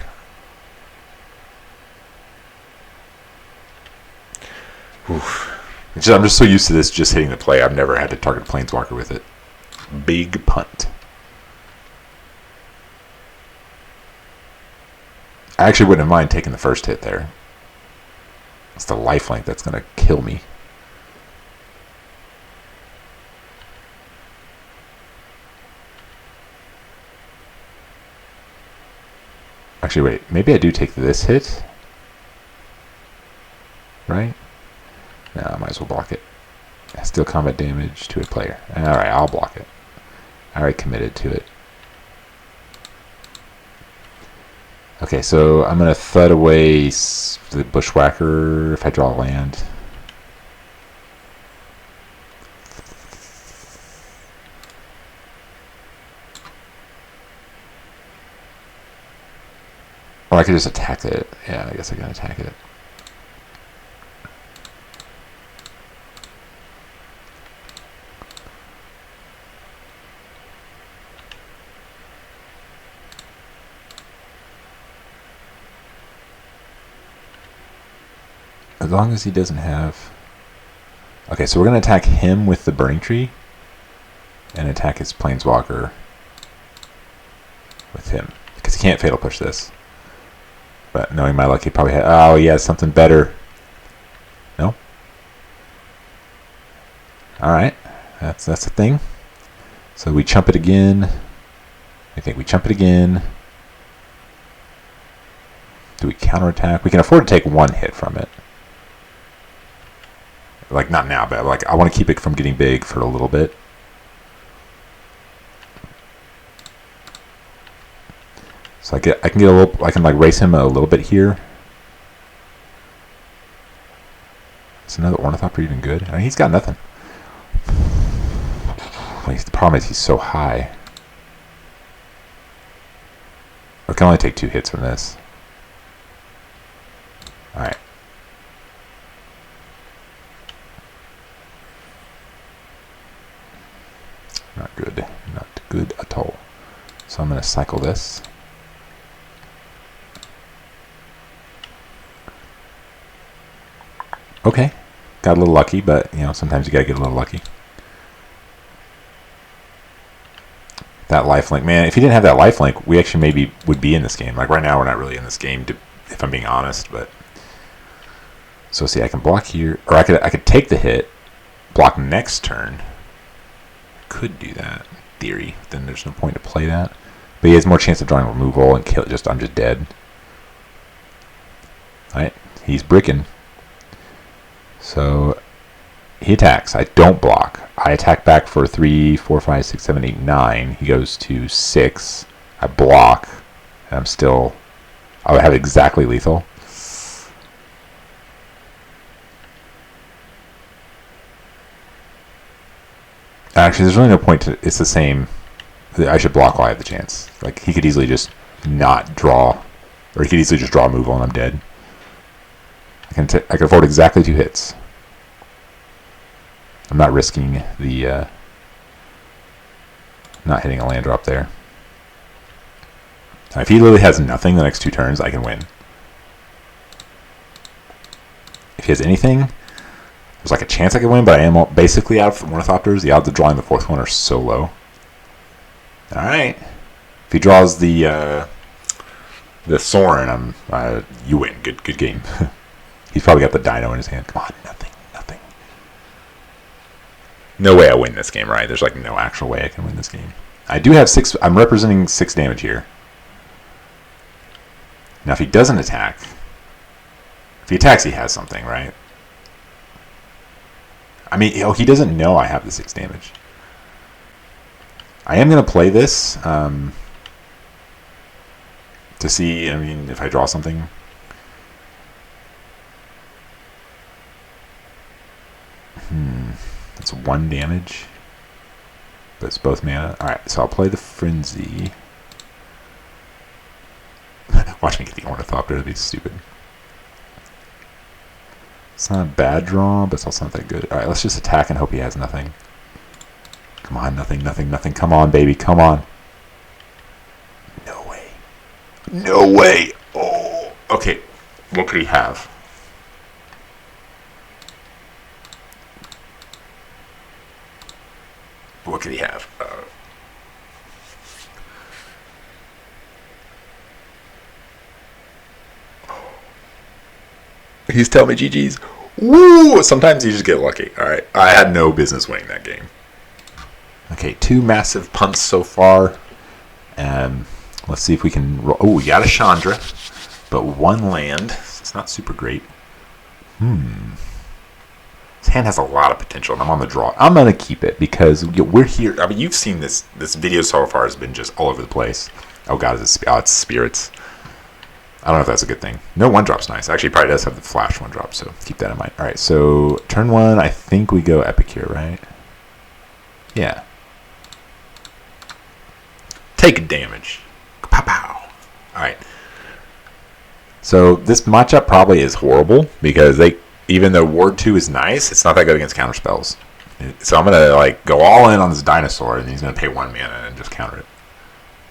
Oof. I'm just so used to this just hitting the play. I've never had to target Planeswalker with it. Big punt. I actually wouldn't mind taking the first hit there. It's the lifelink that's going to kill me. Actually, wait. Maybe I do take this hit. Right? No, I might as well block it. Steal combat damage to a player. Alright, I'll block it. I already committed to it. Okay, so I'm going to thud away the Bushwhacker if I draw land. Or I could just attack it. Yeah, I guess I can attack it. As long as he doesn't have... Okay, so we're going to attack him with the Burning Tree. And attack his Planeswalker with him. Because he can't Fatal Push this. But knowing my luck, he probably had... Oh, yeah, something better. No? Alright. That's the thing. So we chump it again. I think we chump it again. Do we counterattack? We can afford to take one hit from it. Like, not now, but like I want to keep it from getting big for a little bit. So I can get a little, I can like race him a little bit here. Is another Ornithopter even good? I mean, he's got nothing. The problem is he's so high. I can only take 2 hits from this. Alright. Not good. Not good at all. So I'm going to cycle this. Okay. Got a little lucky, but, you know, sometimes you got to get a little lucky. That lifelink. Man, if he didn't have that lifelink, we actually maybe would be in this game. Like, right now, we're not really in this game, if I'm being honest, but... So, see, I can block here. Or I could take the hit, block next turn. Could do that, in theory. Then there's no point to play that. But he has more chance of drawing removal and kill. I'm just dead. Alright, he's bricking. So he attacks. I don't block. I attack back for 3, 4, 5, 6, 7, 8, 9. He goes to 6. I block. And I'm still... I would have exactly lethal. Actually, there's really no point to... It's the same... I should block while I have the chance. Like, he could easily just not draw. Or he could easily just draw a move and I'm dead. I can afford exactly 2 hits. I'm not risking the... not hitting a land drop there. Now, if he literally has nothing the next 2 turns, I can win. If he has anything, there's like a chance I can win, but I am basically out of Ornithopters. The odds of drawing the 4th one are so low. Alright. If he draws the Sorin, you win. Good game. He's probably got the DINO in his hand. Come on, nothing. No way I win this game, right? There's like no actual way I can win this game. I do have 6... I'm representing 6 damage here. Now, if he doesn't attack... If he attacks, he has something, right? I mean, he doesn't know I have the 6 damage. I am going to play this to see, I mean, if I draw something. That's 1 damage. But it's both mana. Alright, so I'll play the Frenzy. Watch me get the Ornithopter, that'd be stupid. It's not a bad draw, but it's also not that good. Alright, let's just attack and hope he has nothing. Come on, nothing. Come on, baby, come on. No way. No way! Oh, okay. What could he have? What could he have? He's telling me GG's. Woo! Sometimes you just get lucky. Alright, I had no business winning that game. Okay, 2 massive punts so far. Let's see if we can... Oh, we got a Chandra, but 1 land. It's not super great. His hand has a lot of potential, and I'm on the draw. I'm going to keep it because we're here. I mean, you've seen this video so far has been just all over the place. Oh, God, it's spirits. I don't know if that's a good thing. No one-drop's nice. Actually, it probably does have the flash one-drop, so keep that in mind. All right, so turn one, I think we go Epic here, right? Yeah. Take damage. Pow-pow. All right. So this matchup probably is horrible because even though Ward 2 is nice, it's not that good against counter spells. So I'm going to like go all in on this dinosaur, and he's going to pay 1 mana and just counter it.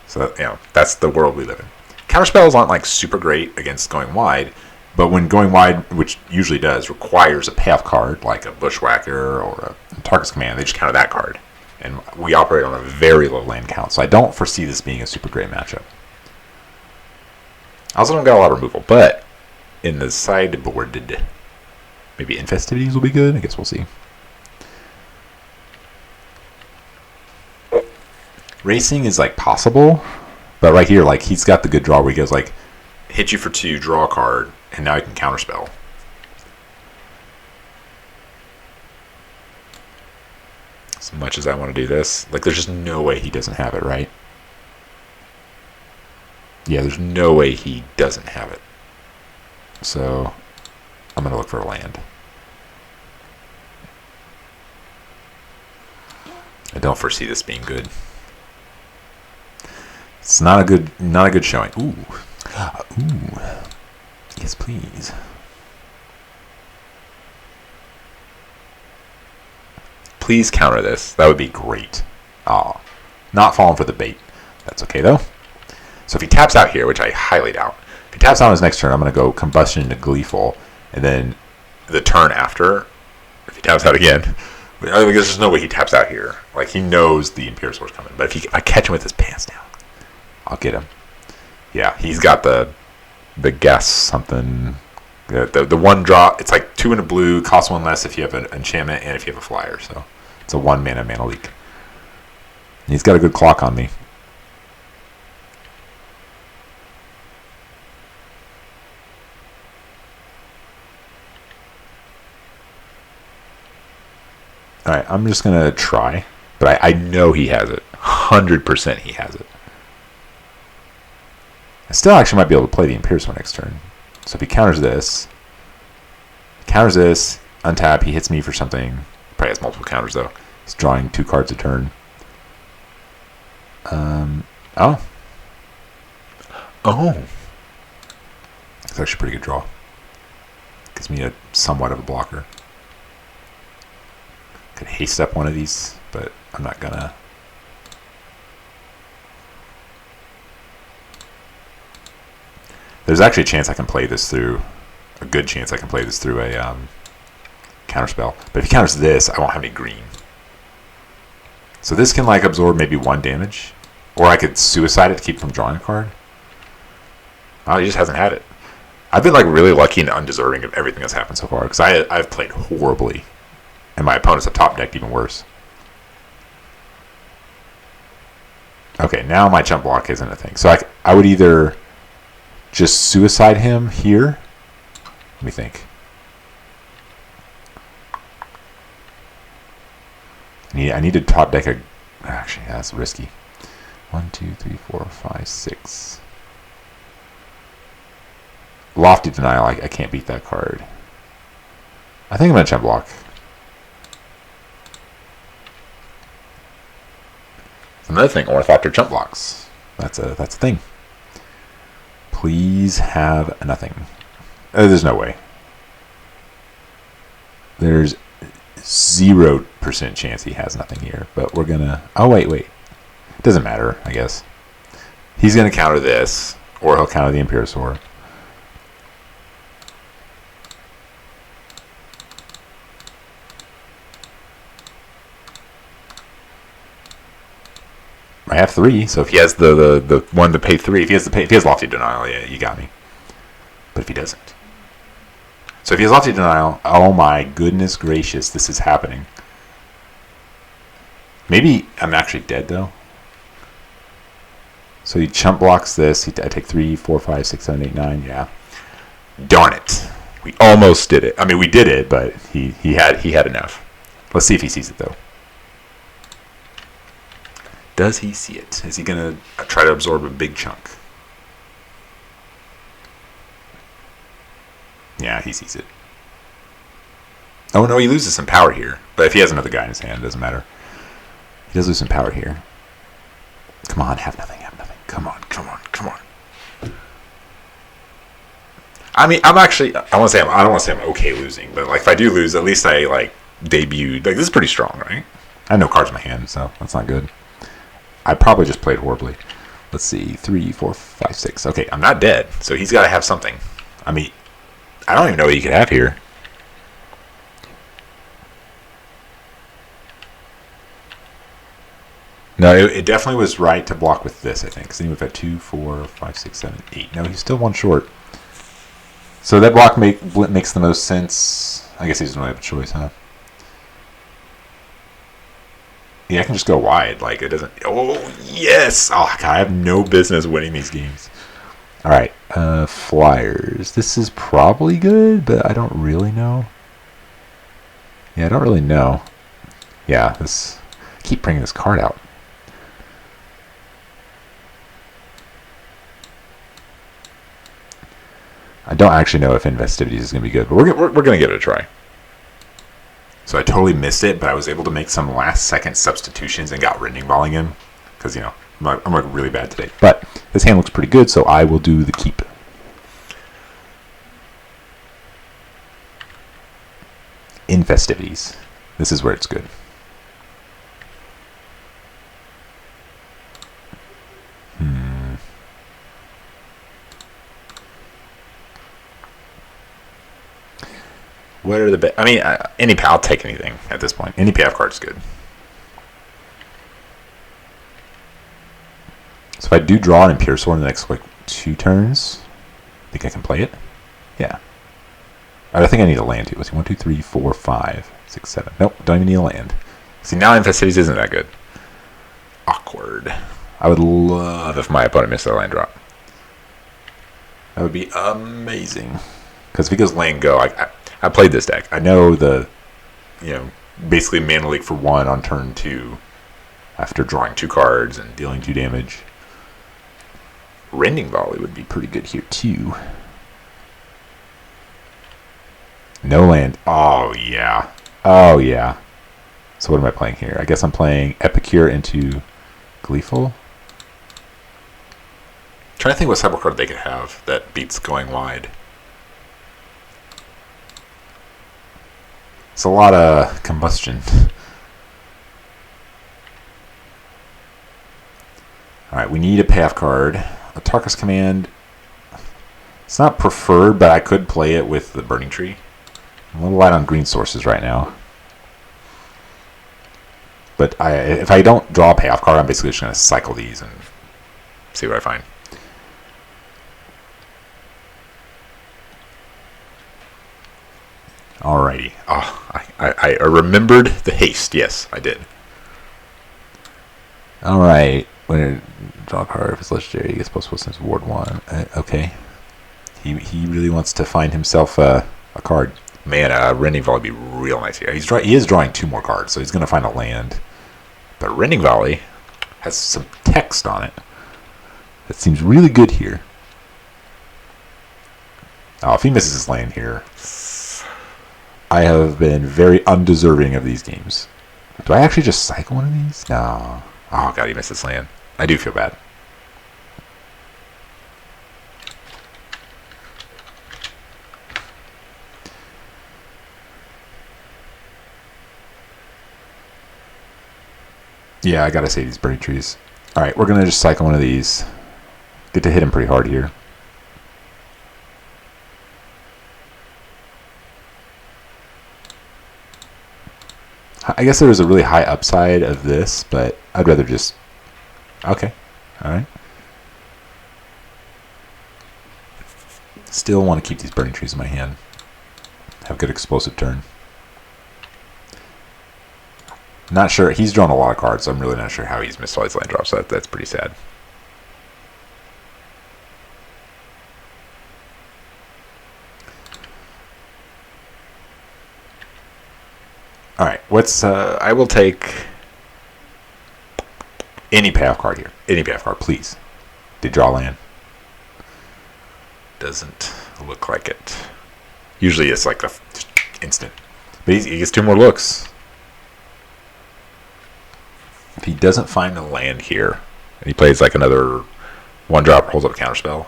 So that's the world we live in. Counter spells aren't like super great against going wide, but when going wide, which usually does, requires a payoff card like a Bushwhacker or a Target's Command, they just counter that card. And we operate on a very low land count, so I don't foresee this being a super great matchup. I also don't got a lot of removal, but in the sideboard, maybe Infestivities will be good. I guess we'll see. Racing is like possible, but right here, like he's got the good draw where he goes like, hit you for 2, draw a card, and now he can counterspell. As much as I want to do this, like there's just no way he doesn't have it, right? Yeah, there's no way he doesn't have it. So I'm going to look for a land. I don't foresee this being good. It's not a good showing. Ooh. Ooh. Yes, please. Please counter this. That would be great. Oh, not falling for the bait. That's okay, though. So if he taps out here, which I highly doubt, if he taps out on his next turn, I'm going to go Combustion into Gleeful, and then the turn after, if he taps out again, there's just no way he taps out here. Like, he knows the Imperiosaur's coming. But if I catch him with his pants down, I'll get him. Yeah, he's got the guess something. The one drop, it's like 2 in a blue, costs 1 less if you have an enchantment and if you have a flyer. So it's a 1 mana leak. And he's got a good clock on me. Alright, I'm just going to try. But I know he has it. 100% he has it. I still actually might be able to play the Imperiosaur next turn. So if he counters this, untap, he hits me for something. Probably has multiple counters though. He's drawing 2 cards a turn. Oh. It's actually a pretty good draw. Gives me a somewhat of a blocker. Could haste up one of these, but I'm not gonna. There's actually a chance I can play this through, a good chance I can play this through a counterspell. But if he counters this, I won't have any green. So this can like absorb maybe 1 damage, or I could suicide it to keep from drawing a card. Oh, he just hasn't had it. I've been like really lucky and undeserving of everything that's happened so far because I've played horribly, and my opponents have top decked even worse. Okay, now my chump block isn't a thing. So I would either just suicide him here. Let me think. I need to top deck a. Actually, that's risky. 1, 2, 3, 4, 5, 6. Lofty Denial. I can't beat that card. I think I'm gonna chump block. Another thing, Ornithopter chump blocks. That's a thing. Please have nothing. There's no way. There's 0% chance he has nothing here. But we're gonna. Oh wait. Doesn't matter, I guess. He's gonna counter this, or he'll counter the Imperiosaur. I have 3, so if he has the one to pay 3, if he has Lofty Denial, yeah, you got me. But if he doesn't. So if he has Lofty Denial, oh my goodness gracious, this is happening. Maybe I'm actually dead though. So he chump blocks this. I take 3, 4, 5, 6, 7, 8, 9, yeah. Darn it. We almost did it. I mean, we did it, but he had enough. Let's see if he sees it, though. Does he see it? Is he going to try to absorb a big chunk? Yeah, he sees it. Oh, no, he loses some power here. But if he has another guy in his hand, it doesn't matter. He does lose some power here. Come on, have nothing, have nothing. Come on, come on, come on. I mean, I don't want to say I'm okay losing, but like if I do lose, at least I like debuted. Like this is pretty strong, right? I have no cards in my hand, so that's not good. I probably just played horribly. Let's see, 3, 4, 5, 6. Okay, I'm not dead, so he's got to have something. I mean, I don't even know what he could have here. No, it definitely was right to block with this, I think. Because then he would have 2, 4, 5, 6, 7, 8. No, he's still one short. So that block makes the most sense. I guess he doesn't really have a choice, huh? Yeah, I can just go wide. Like, it doesn't... Oh, yes! Oh, God, I have no business winning these games. All right, Flyers. This is probably good, but I don't really know. Yeah, I don't really know. Yeah, this... I keep bringing this card out. I don't actually know if Investivities is going to be good, but we're going to give it a try. So I totally missed it, but I was able to make some last-second substitutions and got Rending Balling in. Because, you know, I'm like really bad today. But this hand looks pretty good, so I will do the keep. Investivities. This is where it's good. What are the I mean, I'll take anything at this point. Any payoff card is good. So if I do draw an Imperiosaur in the next like 2 turns, I think I can play it. Yeah. I think I need a land too. Let's see, 1, 2, 3, 4, 5, 6, 7. Nope, don't even need a land. See, now Infestivities isn't that good. Awkward. I would love if my opponent missed a land drop. That would be amazing. Because if he goes land go, I played this deck. I know basically Mana Leak for 1 on turn 2 after drawing 2 cards and dealing 2 damage. Rending Volley would be pretty good here too. No land. Oh, yeah. Oh, yeah. So what am I playing here? I guess I'm playing Epicure into Gleeful. Trying to think what cyber card they could have that beats going wide. It's a lot of combustion. Alright, we need a payoff card. A Tarkus Command. It's not preferred, but I could play it with the Burning Tree. I'm a little light on green sources right now. But if I don't draw a payoff card, I'm basically just going to cycle these and see what I find. Alrighty. Oh, I remembered the haste. Yes, I did. Alright. When draw a card, if it's legendary, he gets +1 since Ward 1. Okay. He really wants to find himself a card. Man, Rending Volley would be real nice here. He is drawing 2 more cards, so he's going to find a land. But Rending Volley has some text on it. That seems really good here. Oh, if he misses his land here, I have been very undeserving of these games. Do I actually just cycle one of these? No. Oh, God, he missed his land. I do feel bad. Yeah, I gotta say these Burning Trees. Alright, we're gonna just cycle one of these. Get to hit him pretty hard here. I guess there was a really high upside of this, but I'd rather just... Okay. Alright. Still want to keep these Burning Trees in my hand. Have a good explosive turn. Not sure. He's drawn a lot of cards, so I'm really not sure how he's missed all his land drops. So that's pretty sad. All right, what's I will take any payoff card here. Any payoff card, please. Did draw land? Doesn't look like it. Usually it's like a instant. But he gets 2 more looks. If he doesn't find a land here, and he plays like another 1-drop, holds up a counterspell.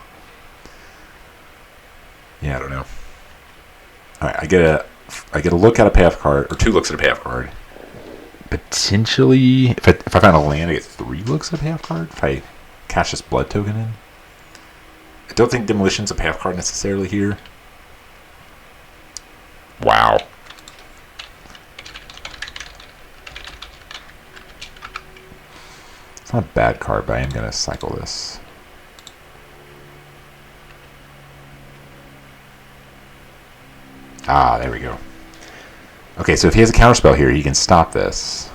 Yeah, I don't know. All right, I get a look at a payoff card, or 2 looks at a payoff card. Potentially, if I find a land, I get 3 looks at a payoff card. If I cash this blood token in. I don't think Demolition's a payoff card necessarily here. Wow. It's not a bad card, but I am going to cycle this. Ah, there we go. Okay, so if he has a counterspell here, he can stop this.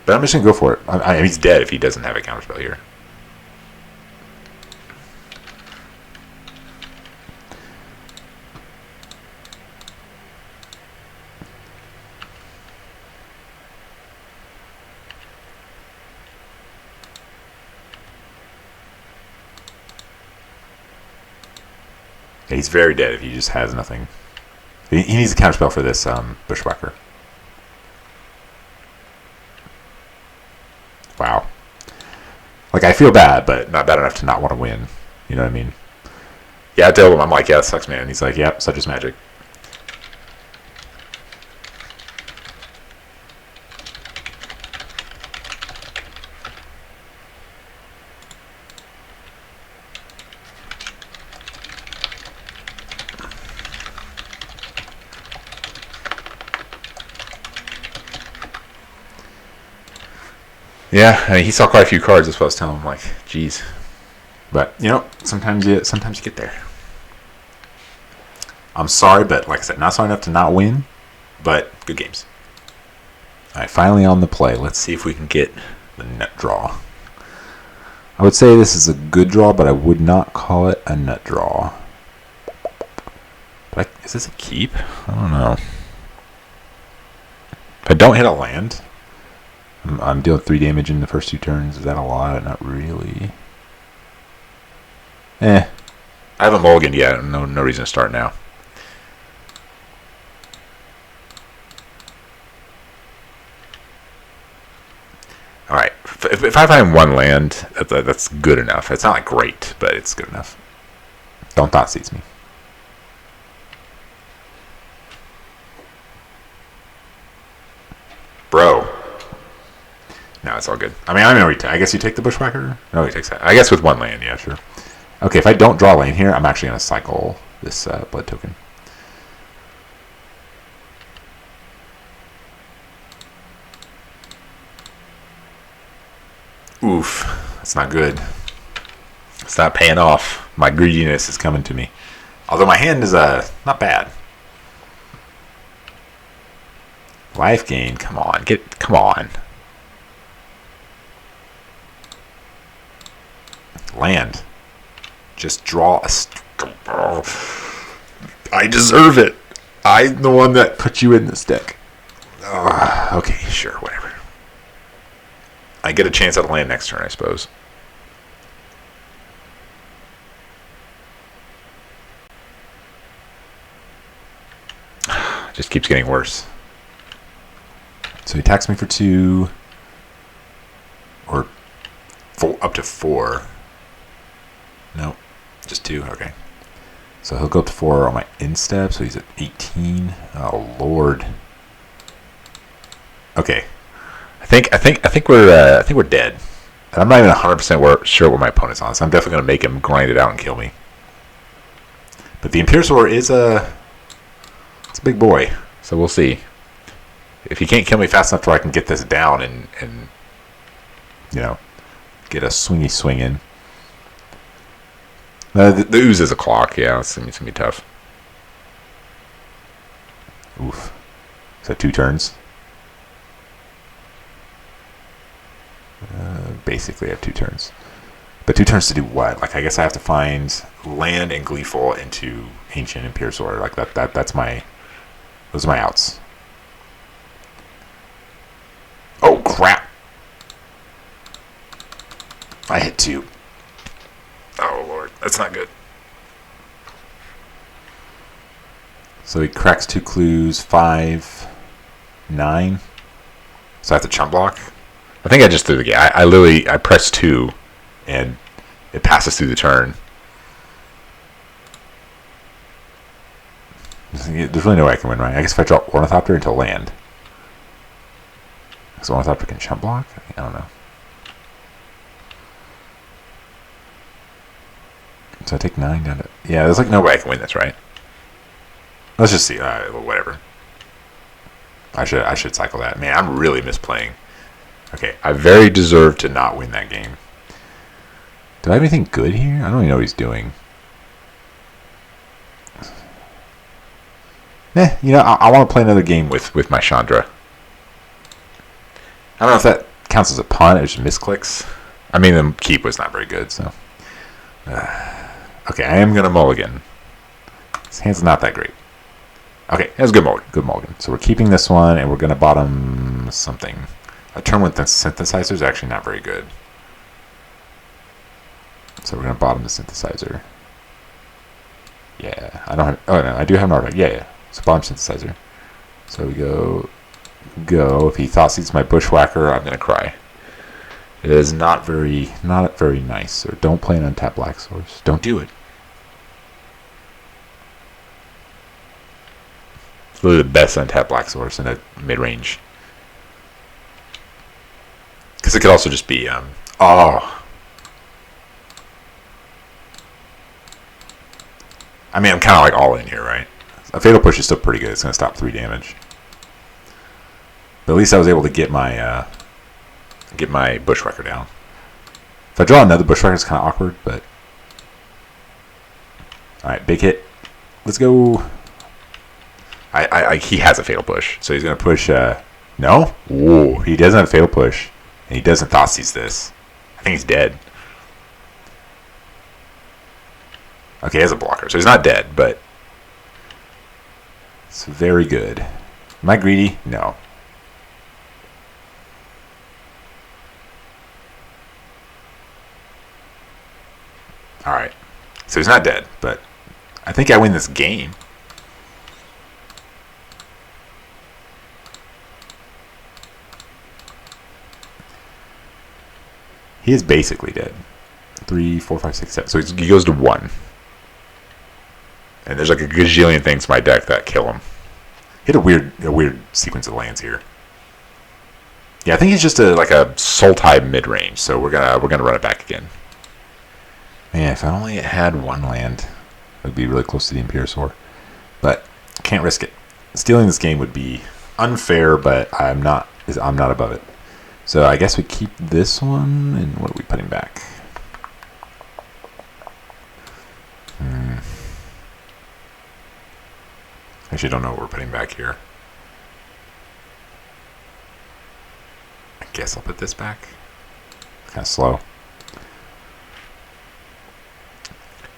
But I'm just going to go for it. I mean, he's dead if he doesn't have a counterspell here. Yeah, he's very dead if he just has nothing. He needs a counterspell for this Bushwhacker. Wow. Like, I feel bad, but not bad enough to not want to win. You know what I mean? Yeah, I tell him, I'm like, yeah, that sucks, man. And he's like, yep, such is magic. Yeah, I mean, he saw quite a few cards. That's what I was telling him. Like, geez. But you know, sometimes you get there. I'm sorry, but like I said, not sorry enough to not win, but good games. All right, finally on the play. Let's see if we can get the nut draw. I would say this is a good draw, but I would not call it a nut draw. But is this a keep? I don't know. If I don't hit a land, I'm dealing 3 damage in the first 2 turns. Is that a lot? Not really. I haven't mulliganed yet. No reason to start now. All right. If I find 1 land, that's good enough. It's not like great, but it's good enough. Don't thought seize me. Bro. No, it's all good. I mean, I know. I guess you take the Bushwhacker? No, he takes that. I guess with 1 land, yeah, sure. Okay, if I don't draw lane here, I'm actually going to cycle this blood token. Oof. That's not good. It's not paying off. My greediness is coming to me. Although my hand is not bad. Life gain. Come on. Come on. Land. Just draw a... I deserve it. I'm the one that put you in this deck. Okay, sure, whatever. I get a chance at a land next turn, I suppose. Just keeps getting worse. So he attacks me for 2. Or up to 4. Nope. Just 2. Okay. So he'll go up to 4 on my end step. So he's at 18. Oh Lord. Okay. I think we're dead. And I'm not even 100% sure what my opponent's on. So I'm definitely gonna make him grind it out and kill me. But the Imperiosaur is it's a big boy. So we'll see. If he can't kill me fast enough to where I can get this down and you know, get a swingy swing in. The ooze is a clock, yeah. It's gonna be tough. Oof. So 2 turns. Basically, I have 2 turns. But 2 turns to do what? Like, I guess I have to find land and Gleeful into Ancient Imperiosaur. Like that's my Those are my outs. Oh, crap. I hit 2. Oh, Lord. That's not good. So he cracks 2 clues, 5, 9. So I have to chump block. I think I just threw the game. I literally pressed 2, and it passes through the turn. There's really no way I can win, right? I guess if I drop Ornithopter into land. Because Ornithopter can chump block? I don't know. So I take 9 down to... Yeah, there's like no way I can win this, right? Let's just see. Whatever. I should cycle that. Man, I'm really misplaying. Okay, I very deserve to not win that game. Do I have anything good here? I don't even know what he's doing. You know, I want to play another game with my Chandra. I don't know if that counts as a punt. It was just misclicks. I mean, the keep was not very good, so... okay, I am going to mulligan. His hand's not that great. Okay, that was a good mulligan. Good mulligan. So we're keeping this one, and we're going to bottom something. A turn with the synthesizer is actually not very good. So we're going to bottom the synthesizer. Yeah, I don't have... Oh, no, I do have an artifact. Yeah. So bottom synthesizer. So we go... If he thought sees my bushwhacker, I'm going to cry. It is not very nice. So don't play an untapped black source. Don't do it. It's literally the best untapped black source in a mid-range. Because it could also just be... oh. I mean, I'm kind of like all in here, right? A Fatal Push is still pretty good. It's going to stop 3 damage. But at least I was able to get my Bushwhacker down. If I draw another Bushwhacker, it's kind of awkward, but... Alright, big hit. Let's go. He has a Fatal Push, so he's going to push... no? Ooh, he doesn't have a Fatal Push. And he doesn't Thoughtseize this. I think he's dead. Okay, he has a blocker, so he's not dead, but... It's very good. Am I greedy? No. Alright. So he's not dead, but I think I win this game. He is basically dead. 3, 4, 5, 6, 7. So he goes to 1. And there's like a gajillion things in my deck that kill him. Hit a weird sequence of lands here. Yeah, I think he's just like a Sultai mid-range, so we're gonna run it back again. Man, if I only had 1 land, it would be really close to the Imperiosaur. But can't risk it. Stealing this game would be unfair, but I'm not above it. So I guess we keep this one, and what are we putting back? Actually, don't know what we're putting back here. I guess I'll put this back. Kind of slow.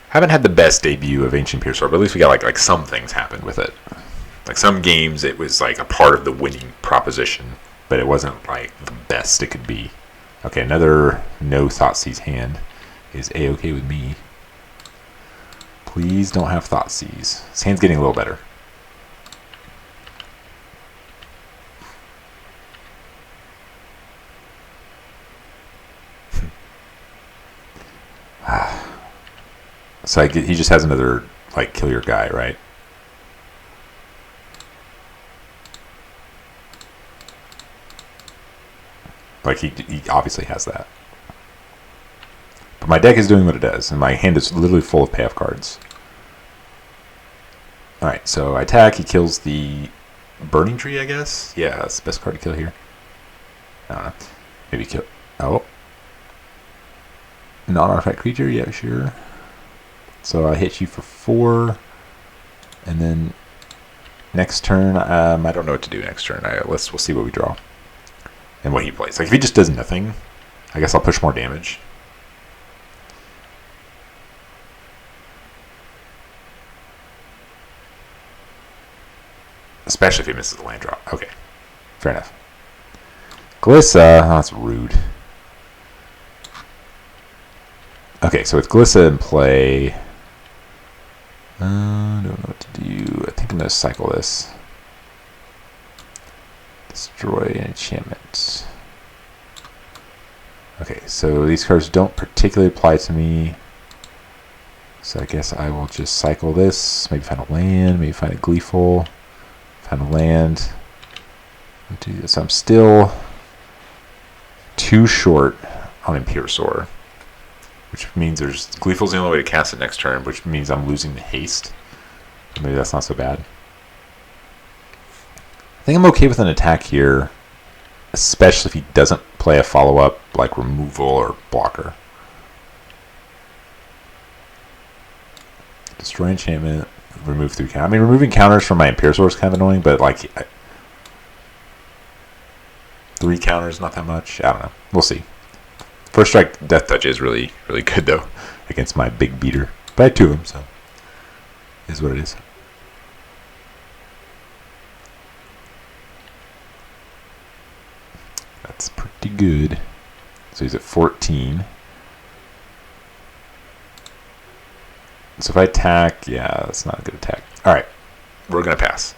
Haven't had the best debut of Ancient Imperiosaur, but at least we got like some things happened with it. Like some games, it was like a part of the winning proposition, but it wasn't like the best it could be. Okay, another no Thoughtseize hand is A-okay with me. Please don't have Thoughtseize. This hand's getting a little better. So he just has another, like, kill your guy, right? Like, he obviously has that. But my deck is doing what it does, and my hand is literally full of payoff cards. Alright, so I attack, he kills the Burning Tree, I guess? Yeah, that's the best card to kill here. I don't know. Maybe kill... Oh. Non-artifact creature? Yeah, sure. So I hit you for 4, and then next turn, I don't know what to do next turn. We'll see what we draw and what he plays. Like if he just does nothing, I guess I'll push more damage. Especially if he misses the land drop. Okay, fair enough. Glissa, oh, that's rude. Okay, so with Glissa in play, I don't know what to do. I think I'm going to cycle this. Destroy an enchantment. Okay, so these cards don't particularly apply to me. So I guess I will just cycle this. Maybe find a land, maybe find a Gleeful. Find a land. So I'm still too short on Imperiosaur, which means there's Gleeful's the only way to cast it next turn, which means I'm losing the haste. Maybe that's not so bad. I think I'm okay with an attack here, especially if he doesn't play a follow-up like removal or blocker. Destroy enchantment, remove 3 counters. I mean, removing counters from my Imperiosaur is kind of annoying, but like 3 counters, not that much. I don't know. We'll see. First strike Death Touch is really, really good though against my big beater. But I have 2 of them, so it is what it is. That's pretty good. So he's at 14. So if I attack, yeah, that's not a good attack. All right, we're going to pass.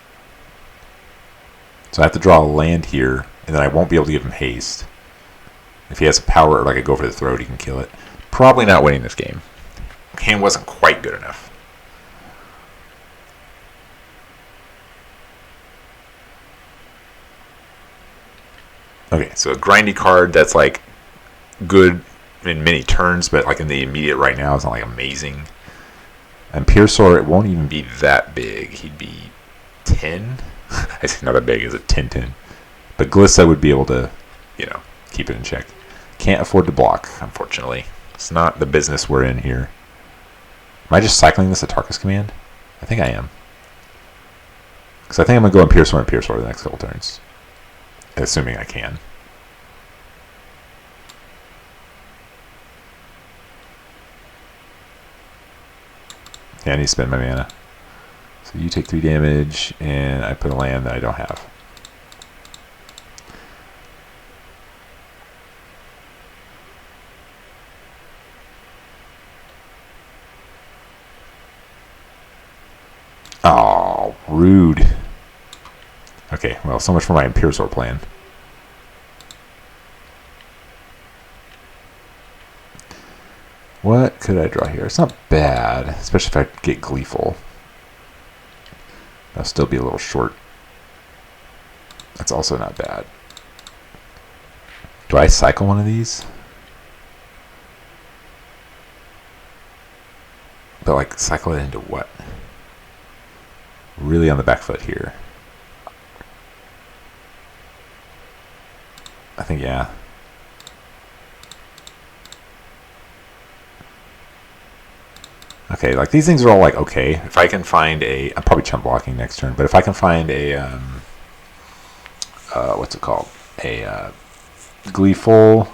So I have to draw a land here, and then I won't be able to give him haste. If he has a power, like I go for the throat, he can kill it. Probably not winning this game. Hand wasn't quite good enough. Okay, so a grindy card that's like good in many turns, but like in the immediate right now, it's not like amazing. And Imperiosaur, it won't even be that big. He'd be 10. I say not that big, is it 10-10? But Glissa would be able to, you know, keep it in check. Can't afford to block, unfortunately. It's not the business we're in here. Am I just cycling this Atarka's Command? I think I am. Because I think I'm going to go Imperiosaur the next couple turns. Assuming I can. Yeah, I need to spend my mana. So you take 3 damage, and I put a land that I don't have. Oh, rude. Okay, well, so much for my Imperiosaur plan. What could I draw here? It's not bad, especially if I get Gleeful. I'll still be a little short. That's also not bad. Do I cycle one of these? But like, cycle it into what? Really on the back foot here. I think, yeah. Okay, like these things are all like okay. If I can find a, I'm probably chump blocking next turn, but if I can find a, what's it called? A Gleeful,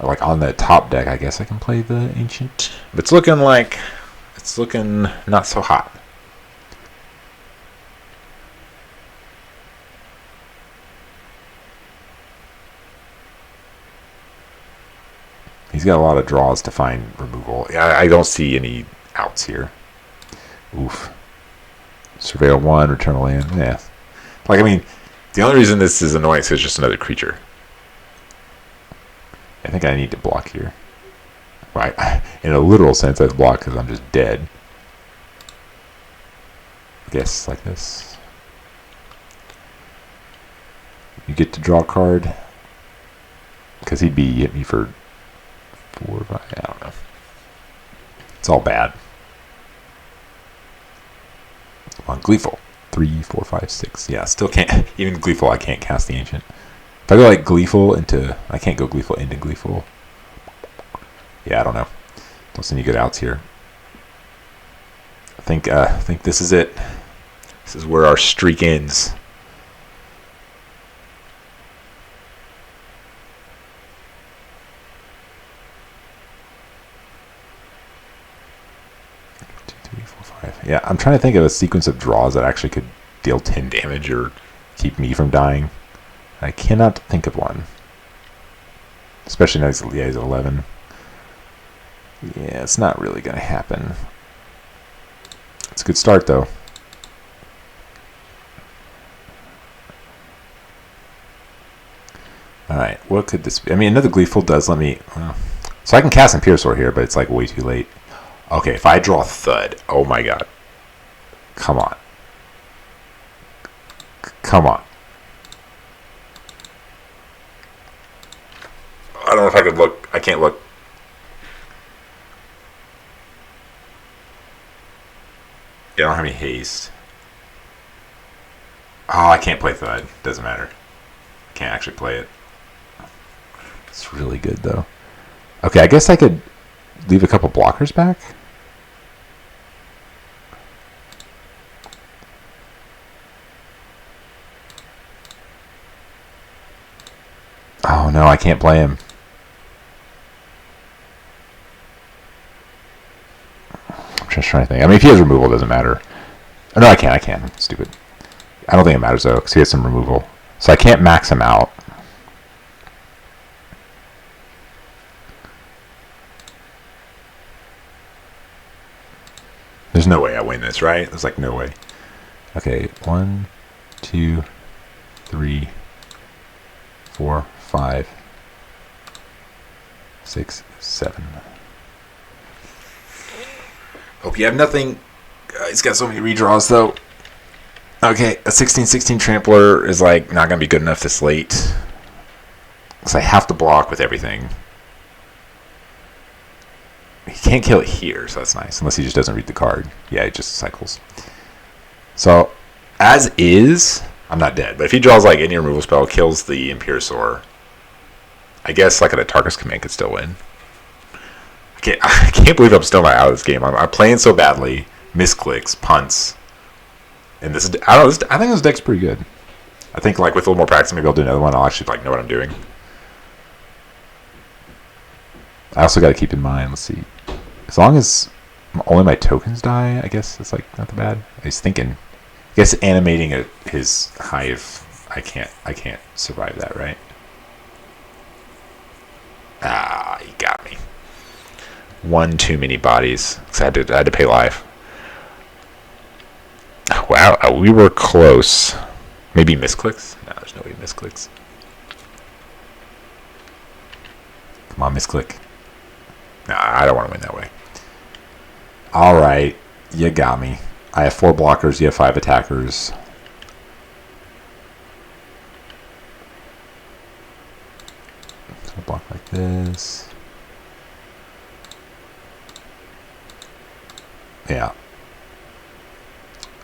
like on the top deck, I guess I can play the Ancient. But it's looking like, it's looking not so hot. He's got a lot of draws to find removal. I don't see any outs here. Oof. Surveil 1, return a land. Yeah. Like, I mean, the only reason this is annoying is it's just another creature. I think I need to block here. Right. In a literal sense, I block because I'm just dead. I guess like this. You get to draw a card. Because he'd be hit me for 4 or 5. I don't know. It's all bad. Come on, Gleeful. 3, 4, 5, 6. Yeah, still can't. Even Gleeful, I can't cast the Ancient. If I go like Gleeful into, I can't go Gleeful into Gleeful. Yeah, I don't know. Don't see any good outs here. I think this is it. This is where our streak ends. 5. Yeah, I'm trying to think of a sequence of draws that actually could deal 10 damage or keep me from dying. I cannot think of one. Especially now he's at 11. Yeah, it's not really going to happen. It's a good start, though. Alright, what could this be? I mean, another Gleeful does let me... so I can cast Imperiosaur here, but it's like way too late. Okay, if I draw Thud, oh my god. Come on. Come on. I don't know if I could look. I can't look. Yeah, I don't have any haste. Oh, I can't play Thud. Doesn't matter. Can't actually play it. It's really good, though. Okay, I guess I could leave a couple blockers back. Oh, no, I can't play him. I'm just trying to think. I mean, if he has removal, it doesn't matter. Oh, no, I can. I'm stupid. I don't think it matters, though, because he has some removal. So I can't max him out. There's no way I win this, right? There's like no way. Okay, 1, 2, 3, 4, 5, 6, 7. Hope you have nothing. He's got so many redraws, though. Okay, a 16/16 Trampler is like not going to be good enough this late. Because I have to block with everything. He can't kill it here, so that's nice. Unless he just doesn't read the card. Yeah, it just cycles. So, as is, I'm not dead. But if he draws like any removal spell, kills the Imperiosaur, I guess like a Tarkus command could still win. I can't believe I'm still not out of this game. I'm playing so badly. Misclicks, punts. And this is, I don't know, I think this deck's pretty good. I think like with a little more practice, maybe I'll do another one. I'll actually like know what I'm doing. I also got to keep in mind, let's see. As long as only my tokens die, I guess it's like not that bad. He's thinking. I guess animating his hive, I can't survive that, right? Ah, you got me. One too many bodies. I had to pay life. Wow, we were close. Maybe misclicks? No, there's no way misclicks. Come on, misclick. No, I don't want to win that way. Alright, you got me. I have 4 blockers, you have 5 attackers. So I'll block like this. Yeah.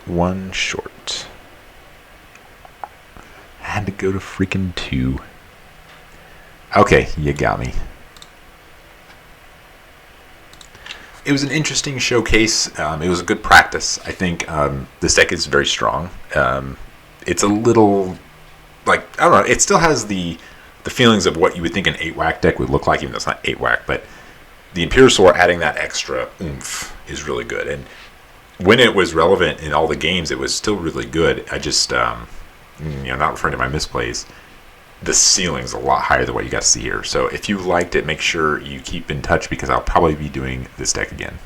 1 short. I had to go to freaking 2. Okay, you got me. It was an interesting showcase. It was a good practice. I think this deck is very strong. It's a little, like, I don't know, it still has the feelings of what you would think an 8-whack deck would look like, even though it's not 8-whack, but the Imperiosaur adding that extra oomph is really good. And when it was relevant in all the games, it was still really good. I just, not referring to my misplays, the ceiling's a lot higher than what you got to see here. So if you liked it, make sure you keep in touch because I'll probably be doing this deck again.